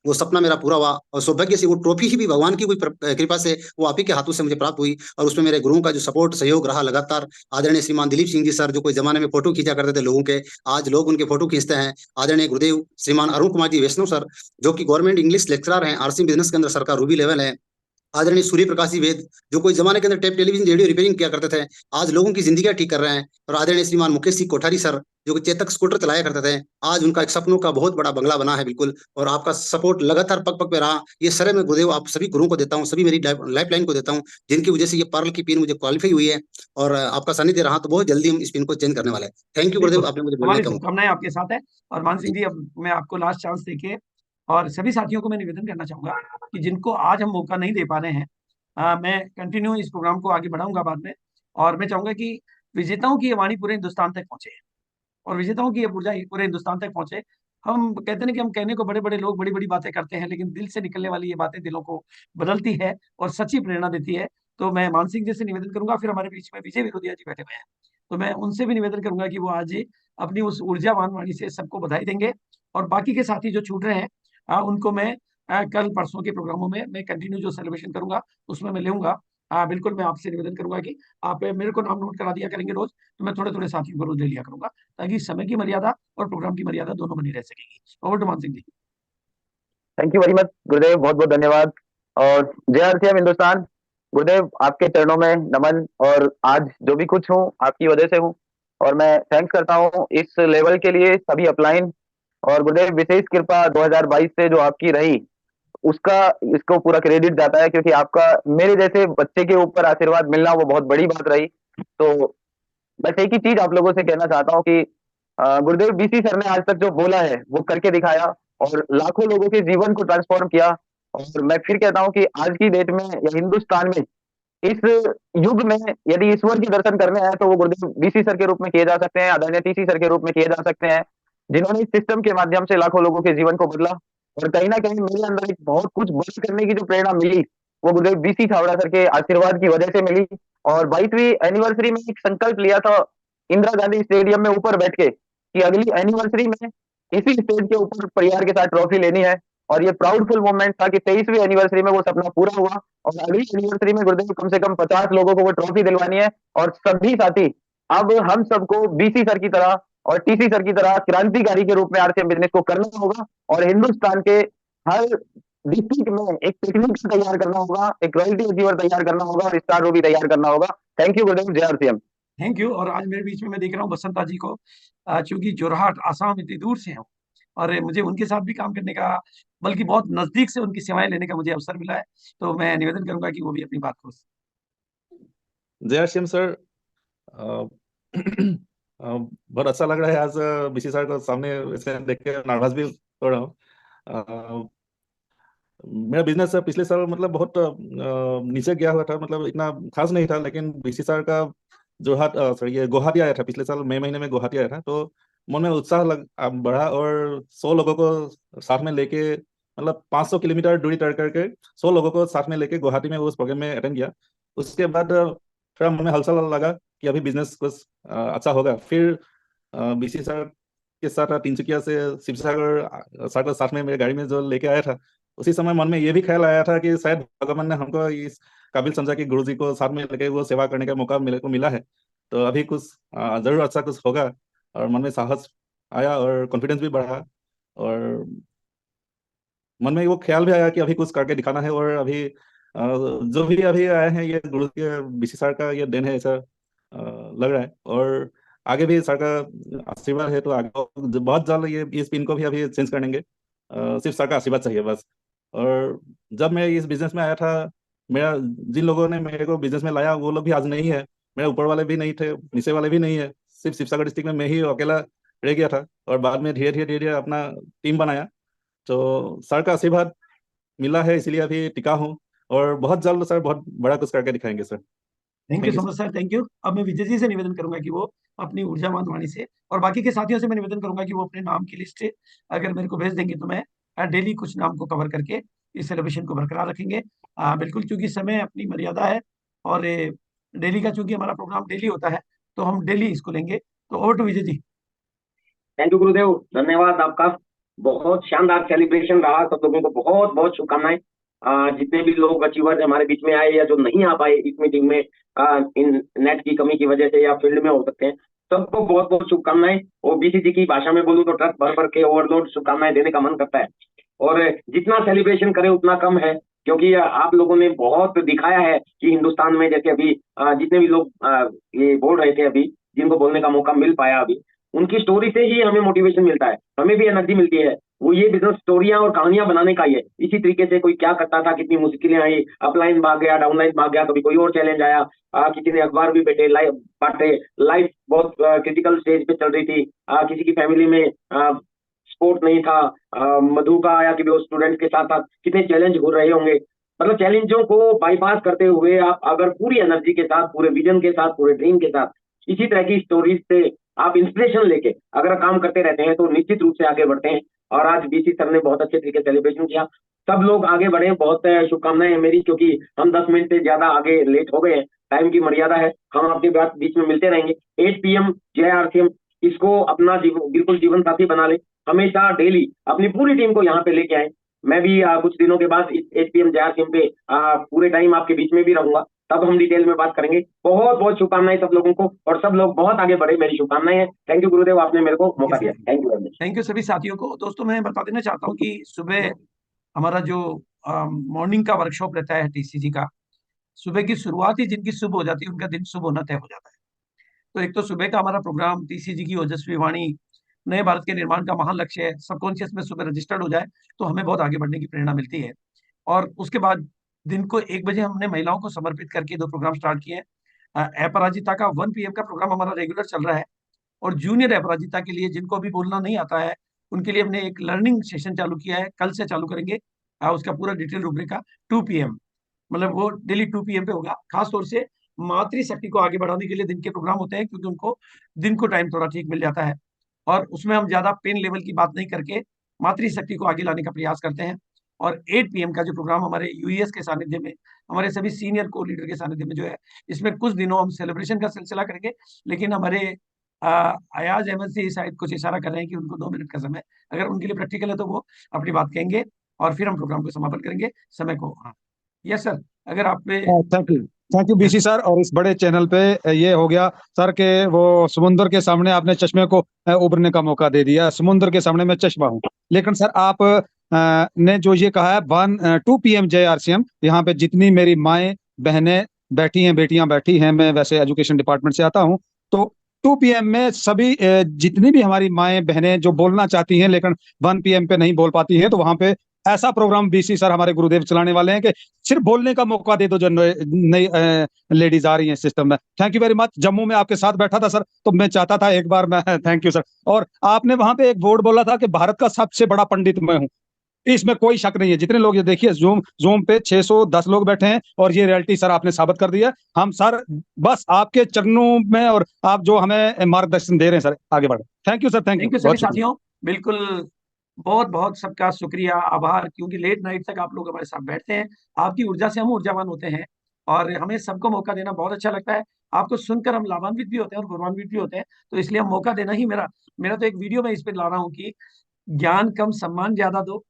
वो सपना मेरा पूरा हुआ। और सौभाग्य से वो ट्रॉफी ही भी भगवान की कोई कृपा से वो आप ही के हाथों से मुझे प्राप्त हुई, और उसमें मेरे गुरुओं का जो सपोर्ट सहयोग रहा लगातार। आदरणीय श्रीमान दिलीप सिंह जी सर, जो कोई जमाने में फोटो खींचा करते थे लोगों के, आज लोग उनके फोटो खींचते हैं। आदरणीय गुरुदेव श्रीमान अरुण कुमार जी वैष्णव सर, जो कि गवर्नमेंट इंग्लिश लेक्चरर हैं, आरसीएम बिजनेस के अंदर सर का रूबी लेवल है। आदरणीय सूर्य प्रकाश जी वेद, जो कोई जमाने के अंदर टेप टेलीविजन रेडियो रिपेयरिंग किया करते थे, आज लोगों की जिंदगी ठीक कर रहे हैं। और आदरणीय श्रीमान मुकेश सिंह कोठारी सर, जो कि चेतक स्कूटर चलाया करते थे, आज उनका एक सपनों का बहुत बड़ा बंगला बना है बिल्कुल। और आपका सपोर्ट लगातार पग पग पे रहा। ये सर मैं गुरुदेव आप सभी गुरुओं को देता हूँ, सभी मेरी लाइफ लाइन को देता हूँ, जिनकी वजह से ये पार्ल की पिन मुझे क्वालिफाई हुई है, और आपका सानिध्य रहा तो बहुत जल्दी हम इस पिन को चेंज करने वाले हैं। थैंक यू गुरुदेव, आपने मुझे बोलने हमारी का मौका। शुभकामनाएं आपके साथ है। और मान सिंह जी, अब मैं आपको लास्ट चांस देके, और सभी साथियों को मैं निवेदन करना चाहूंगा कि जिनको आज हम मौका नहीं दे पा रहे हैं, मैं कंटिन्यू इस प्रोग्राम को आगे बढ़ाऊंगा बाद में। और मैं चाहूंगा कि विजेताओं की ये वाणी पूरे हिंदुस्तान तक पहुंचे, और विजेताओं की ये ऊर्जा पूरे हिंदुस्तान तक पहुंचे। हम कहते हैं कि हम कहने को बड़े बड़े लोग बड़ी बड़ी बातें करते हैं, लेकिन दिल से निकलने वाली ये बातें दिलों को बदलती है और सच्ची प्रेरणा देती है। तो मैं मान सिंह जी से निवेदन करूंगा, फिर हमारे बीच में विजय विरोधिया जी बैठे हुए हैं, तो मैं उनसे भी निवेदन करूंगा कि वो आज अपनी उस ऊर्जावान वाणी से सबको बधाई देंगे। और बाकी के साथी जो छूट रहे हैं, उनको मैं कल परसों के प्रोग्रामों में मैं कंटिन्यू जो सेलिब्रेशन करूंगा उसमें मैं लेऊंगा। बिल्कुल, मैं आपसे निवेदन करूंगा कि आप मेरे को नाम नोट करा दिया करेंगे रोज, तो मैं थोड़े थोड़े साथियों को रोज ले लिया करूंगा, ताकि समय की मर्यादा और प्रोग्राम की मर्यादा दोनों बनी रह सकेगी। ओवर टू मान Singh ji. Thank you very much गुरुदेव, बहुत बहुत धन्यवाद। और जय आरसीएम हिंदुस्तान। गुरुदेव, आपके चरणों में नमन, और आज जो भी कुछ हूँ आपकी वजह से हूँ, और मैं थैंक्स करता हूँ इस लेवल के लिए सभी अपलाइन। और गुरुदेव, विशेष कृपा 2022 से जो आपकी रही उसका इसको पूरा क्रेडिट जाता है, क्योंकि आपका मेरे जैसे बच्चे के ऊपर आशीर्वाद मिलना वो बहुत बड़ी बात रही। तो बस एक ही चीज आप लोगों से कहना चाहता हूँ कि गुरुदेव बीसी सर ने आज तक जो बोला है वो करके दिखाया, और लाखों लोगों के जीवन को ट्रांसफॉर्म किया। और मैं फिर कहता हूँ कि आज की डेट में या हिंदुस्तान में इस युग में यदि ईश्वर के दर्शन करने हैं तो वो गुरुदेव बीसी सर के रूप में किए जा सकते हैं, आदरणीय टीसी सर के रूप में किए जा सकते हैं, जिन्होंने इस सिस्टम के माध्यम से लाखों लोगों के जीवन को बदला। और कहीं ना कहीं मेरे अंदर एक बहुत कुछ बड़ा करने की जो प्रेरणा मिली वो गुरुदेव बीसी छाबड़ा सर के आशीर्वाद की वजह से मिली। और 22वीं एनिवर्सरी में एक संकल्प लिया था इंदिरा गांधी स्टेडियम में ऊपर बैठ के कि अगली एनिवर्सरी में इसी स्टेज के ऊपर परिवार के साथ ट्रॉफी लेनी है। और ये प्राउडफुल मोमेंट था कि 23वीं एनिवर्सरी में वो सपना पूरा हुआ, और अगली एनिवर्सरी में गुरुदेव कम से कम 50 लोगों को वो ट्रॉफी दिलवानी है। और सभी साथी अब हम सबको बीसी सर की तरह और टीसी सर की तरह क्रांतिकारी के रूप में आरसीएम बिजनेस को करना होगा, और हिंदुस्तान के हर डिस्ट्रिक्ट में एक टेक्निक तैयार करना होगा, एक रॉयल्टी अचीवर तैयार करना होगा, और स्टार रूबी तैयार करना होगा। थैंक यू गुरुदेव, जय आरसीएम। Thank you. और आज मेरे बीच में मैं देख रहा हूँ बसंता जी को, चूंकि जोरहाट आसाम इतनी दूर से हूँ और मुझे उनके साथ भी काम करने का, बल्कि बहुत नजदीक से उनकी सेवाएं लेने का मुझे अवसर मिला है, तो मैं निवेदन करूंगा कि वो भी अपनी बात को। जय श्याम सर, बहुत अच्छा लग रहा है आज बीसी सर को सामने वैसे देख के, नर्वस भी हो रहा हूँ। मेरा बिजनेस पिछले साल मतलब बहुत नीचे गया हुआ था, मतलब इतना खास नहीं था, लेकिन बीसी सर का ये गुवाहाटी आया था पिछले साल मई महीने में, गुवाहाटी आया था, तो मन में उत्साह बढ़ा और 100 लोगों को साथ में लेके, मतलब 500 किलोमीटर दूरी तय करके 100 लोगों को साथ में लेके गुवाहाटी में उस प्रोग्राम में अटेंड किया। उसके बाद थोड़ा मन में हलचल लगा कि अभी बिजनेस कुछ अच्छा होगा। फिर बीसी सर के साथ तिनसुकिया से शिवसागर सर को साथ में मेरे गाड़ी में जो लेके आया था, उसी समय मन में ये भी ख्याल आया था कि शायद भगवान ने हमको इस काबिल समझा कि गुरुजी को साथ में लेके वो सेवा करने का मौका मिला है, तो अभी कुछ जरूर अच्छा कुछ होगा। और मन में साहस आया और कॉन्फिडेंस भी बढ़ा, और मन में वो ख्याल भी आया कि अभी कुछ करके दिखाना है। और अभी जो भी अभी आए हैं, ये गुरु के बीसी सर का ये देन है, ऐसा लग रहा है। और आगे भी सर का आशीर्वाद है, तो आगे बहुत जल्द ये इस पिन को भी अभी चेंज करेंगे। सिर्फ सर का आशीर्वाद चाहिए बस। और जब मैं इस बिजनेस में आया था, मेरा जिन लोगों ने मेरे को बिजनेस में लाया वो लोग भी आज नहीं है, मेरे ऊपर वाले भी नहीं थे, नीचे वाले भी नहीं है, सिर्फ शिवसागर डिस्ट्रिक्ट में मैं ही अकेला रह गया था। और बाद में धीरे धीरे अपना टीम बनाया, तो सर का आशीर्वाद मिला है, इसलिए अभी टिका हूँ। और बहुत जल्द सर बहुत बड़ा कुछ करके दिखाएंगे sir. Thank you so much sir, thank you. अब मैं विजय जी से निवेदन करूंगा कि वो अपनी ऊर्जावान वाणी से, और बाकी के साथियों से मैं निवेदन करूंगा कि वो अपने नाम की लिस्ट अगर मेरे को भेज देंगे तो मैं डेली कुछ नाम को कवर करके इस सेलिब्रेशन को बरकरार रखेंगे। बिल्कुल, चूंकि समय अपनी मर्यादा है और डेली का चूंकि हमारा प्रोग्राम डेली होता है, तो हम डेली इसको लेंगे। तो over to Vijay ji. Thank you गुरुदेव, धन्यवाद आपका। बहुत शानदार सेलिब्रेशन रहा, सब लोगों को बहुत बहुत शुभकामनाएं। जितने भी लोग अचीवर्स हमारे बीच में आए या जो नहीं आ पाए इस मीटिंग में, इन नेट की कमी की वजह से या फील्ड में हो सकते हैं, सबको बहुत बहुत शुभकामनाएं। और बीसीजी की भाषा में बोलूं तो ट्रक भर भर के ओवरलोड शुभकामनाएं देने का मन करता है। और जितना सेलिब्रेशन करें उतना कम है, क्योंकि आप लोगों ने बहुत दिखाया है कि हिंदुस्तान में, जैसे अभी जितने भी लोग ये बोल रहे थे, अभी जिनको बोलने का मौका मिल पाया, अभी उनकी स्टोरी से ही हमें मोटिवेशन मिलता है, हमें भी एनर्जी मिलती है। वो ये बिजनेस स्टोरियां और कहानियां बनाने का ही है। इसी तरीके से कोई क्या करता था, कितनी मुश्किलें आई, अपलाइन भाग गया, डाउनलाइन भाग गया, कभी कोई और चैलेंज आया, किसी ने अखबार भी बांटे, लाइफ बहुत क्रिटिकल स्टेज पे चल रही थी, किसी की फैमिली में सपोर्ट नहीं था, मधु का आया कि वो स्टूडेंट के साथ साथ कितने चैलेंज हो रहे होंगे। मतलब चैलेंजों को बाईपास करते हुए आप अगर पूरी एनर्जी के साथ, पूरे विजन के साथ, पूरे ड्रीम के साथ, इसी तरह की स्टोरीज से आप इंस्पिरेशन लेके अगर काम करते रहते हैं, तो निश्चित रूप से आगे बढ़ते हैं। और आज बीसी सर ने बहुत अच्छे तरीके से सेलिब्रेशन किया, सब लोग आगे बढ़े। बहुत शुभकामनाएं हैं मेरी, क्योंकि हम 10 मिनट से ज्यादा आगे लेट हो गए हैं, टाइम की मर्यादा है। हम आपके बीच में मिलते रहेंगे। 8 PM जय RCM, इसको अपना बिल्कुल जीवन साथी बना ले, हमेशा डेली अपनी पूरी टीम को यहाँ पे लेके आए। मैं भी कुछ दिनों के बाद इस 8 PM जय RCM पे पूरे टाइम आपके बीच में भी रहूंगा, तब हम डिटेल में बात करेंगे। बहुत बहुत शुभकामनाएं सब लोगों को, और सब लोग बहुत आगे बढ़े, मेरी शुभकामनाएं हैं। थैंक यू गुरुदेव, आपने मेरे को मौका दिया। Thank you very much. Thank you सभी साथियों को। दोस्तों, मैं बता देना चाहता हूँ कि सुबह हमारा जो मॉर्निंग का वर्कशॉप रहता है TCG का, सुबह की शुरुआत ही जिनकी शुभ हो जाती है उनका दिन शुभ होना तय हो जाता है। तो एक तो सुबह का हमारा प्रोग्राम TCG की ओजस्वी वाणी, नए भारत के निर्माण का महान लक्ष्य है, सबकॉन्शियस में सुबह रजिस्टर्ड हो जाए तो हमें बहुत आगे बढ़ने की प्रेरणा मिलती है। और उसके बाद दिन को 1 बजे हमने महिलाओं को समर्पित करके 2 प्रोग्राम स्टार्ट किए हैं। अपराजिता का 1 PM का प्रोग्राम हमारा रेगुलर चल रहा है, और जूनियर अपराजिता के लिए, जिनको अभी बोलना नहीं आता है, उनके लिए हमने एक लर्निंग सेशन चालू किया है, कल से चालू करेंगे। उसका पूरा डिटेल रूब्रिका 2 PM, मतलब वो डेली 2 PM पे होगा। खासतौर से मातृशक्ति को आगे बढ़ाने के लिए दिन के प्रोग्राम होते हैं, क्योंकि उनको दिन को टाइम थोड़ा ठीक मिल जाता है, और उसमें हम ज्यादा पेन लेवल की बात नहीं करके मातृशक्ति को आगे लाने का प्रयास करते हैं। और 8 PM का जो प्रोग्राम हमारे UES के सानिध्य में, हमारे सभी सीनियर को लीडर के सानिध्य में जो है, इसमें कुछ दिनों हम सेलिब्रेशन का सिलसिला करेंगे। लेकिन हमारे अयाज अहमद से शायद कुछ इशारा कर रहे हैं कि उनको 2 मिनट का समय, अगर उनके लिए प्रैक्टिकल है तो वो अपनी बात कहेंगे, और फिर हम प्रोग्राम को समापन करेंगे समय को। हाँ यस सर, अगर आप पे। Thank you BC sir. और इस बड़े चैनल पे ये हो गया सर के, वो समुद्र के सामने आपने चश्मे को उभरने का मौका दे दिया। समुद्र के सामने मैं चश्मा हूँ। लेकिन सर आप ने जो ये कहा है 2 PM जय RCM, यहाँ पे जितनी मेरी माएँ बहनें बैठी हैं, बेटियां बैठी हैं। मैं वैसे एजुकेशन डिपार्टमेंट से आता हूं। तो 2 PM में सभी जितनी भी हमारी माएं बहनें जो बोलना चाहती हैं लेकिन 1 PM पे नहीं बोल पाती हैं, तो वहां पे ऐसा प्रोग्राम BC सर हमारे गुरुदेव चलाने वाले हैं कि सिर्फ बोलने का मौका दे दो जो नई लेडीज आ रही हैं सिस्टम में। Thank you very much. Jammu में आपके साथ बैठा था सर, तो मैं चाहता था एक बार मैं थैंक यू सर। और आपने वहां पे एक वर्ड बोला था कि भारत का सबसे बड़ा पंडित मैं हूं। इसमें कोई शक नहीं है। जितने लोग ये देखिए जूम पे 610 लोग बैठे हैं और ये रियलिटी सर आपने साबित कर दिया। हम सर बस आपके चरणों में और आप जो हमें मार्गदर्शन दे रहे हैं सर, आगे बढ़े। Thank you sir, thank you. Thank you सभी साथियों, बिल्कुल बहुत बहुत सबका शुक्रिया, आभार, क्योंकि लेट नाइट तक आप लोग हमारे साथ बैठते हैं। आपकी ऊर्जा से हम ऊर्जावान होते हैं और हमें सबको मौका देना बहुत अच्छा लगता है। आपको सुनकर हम लाभान्वित भी होते हैं और गौरवान्वित भी होते हैं, तो इसलिए हम मौका देना ही मेरा तो एक वीडियो में इस पे ला रहा हूँ कि ज्ञान कम सम्मान ज्यादा दो,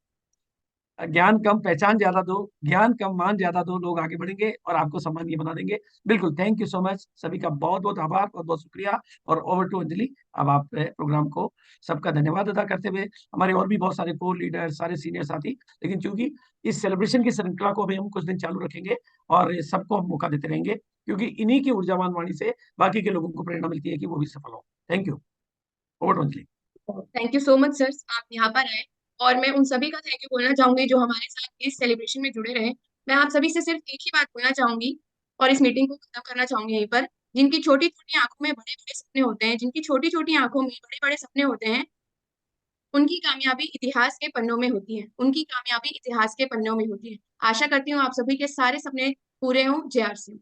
ज्ञान कम पहचान ज्यादा दो, ज्ञान कम मान ज्यादा दो, लोग आगे बढ़ेंगे और आपको सम्मानीय बना देंगे। बिल्कुल, थैंक यू सो मच, सभी का बहुत बहुत आभार, बहुत बहुत शुक्रिया। और ओवर टू अंजलि। अब आप प्रोग्राम को सबका धन्यवाद अदा करते हुए, हमारे और भी बहुत सारे को लीडर, सारे सीनियर साथी, लेकिन चूंकि इस सेलिब्रेशन की श्रृंखला को अभी हम कुछ दिन चालू रखेंगे और सबको हम मौका देते रहेंगे, क्योंकि इन्हीं की ऊर्जावान वाणी से बाकी के लोगों को प्रेरणा मिलती है कि वो भी सफल हो। Thank you. Over to Anjali. Thank you so much sir, आप यहाँ पर आए और मैं उन सभी का थैंक यू बोलना चाहूंगी जो हमारे साथ इस सेलिब्रेशन में जुड़े रहे। मैं आप सभी से सिर्फ एक ही बात बोलना चाहूंगी और इस मीटिंग को खत्म करना चाहूंगी यहीं पर। जिनकी छोटी छोटी आंखों में बड़े बड़े सपने होते हैं, जिनकी छोटी छोटी आंखों में बड़े बड़े सपने होते हैं, उनकी कामयाबी इतिहास के पन्नों में होती है, उनकी कामयाबी इतिहास के पन्नों में होती है। आशा करती हूँ आप सभी के सारे सपने पूरे हों। JRC।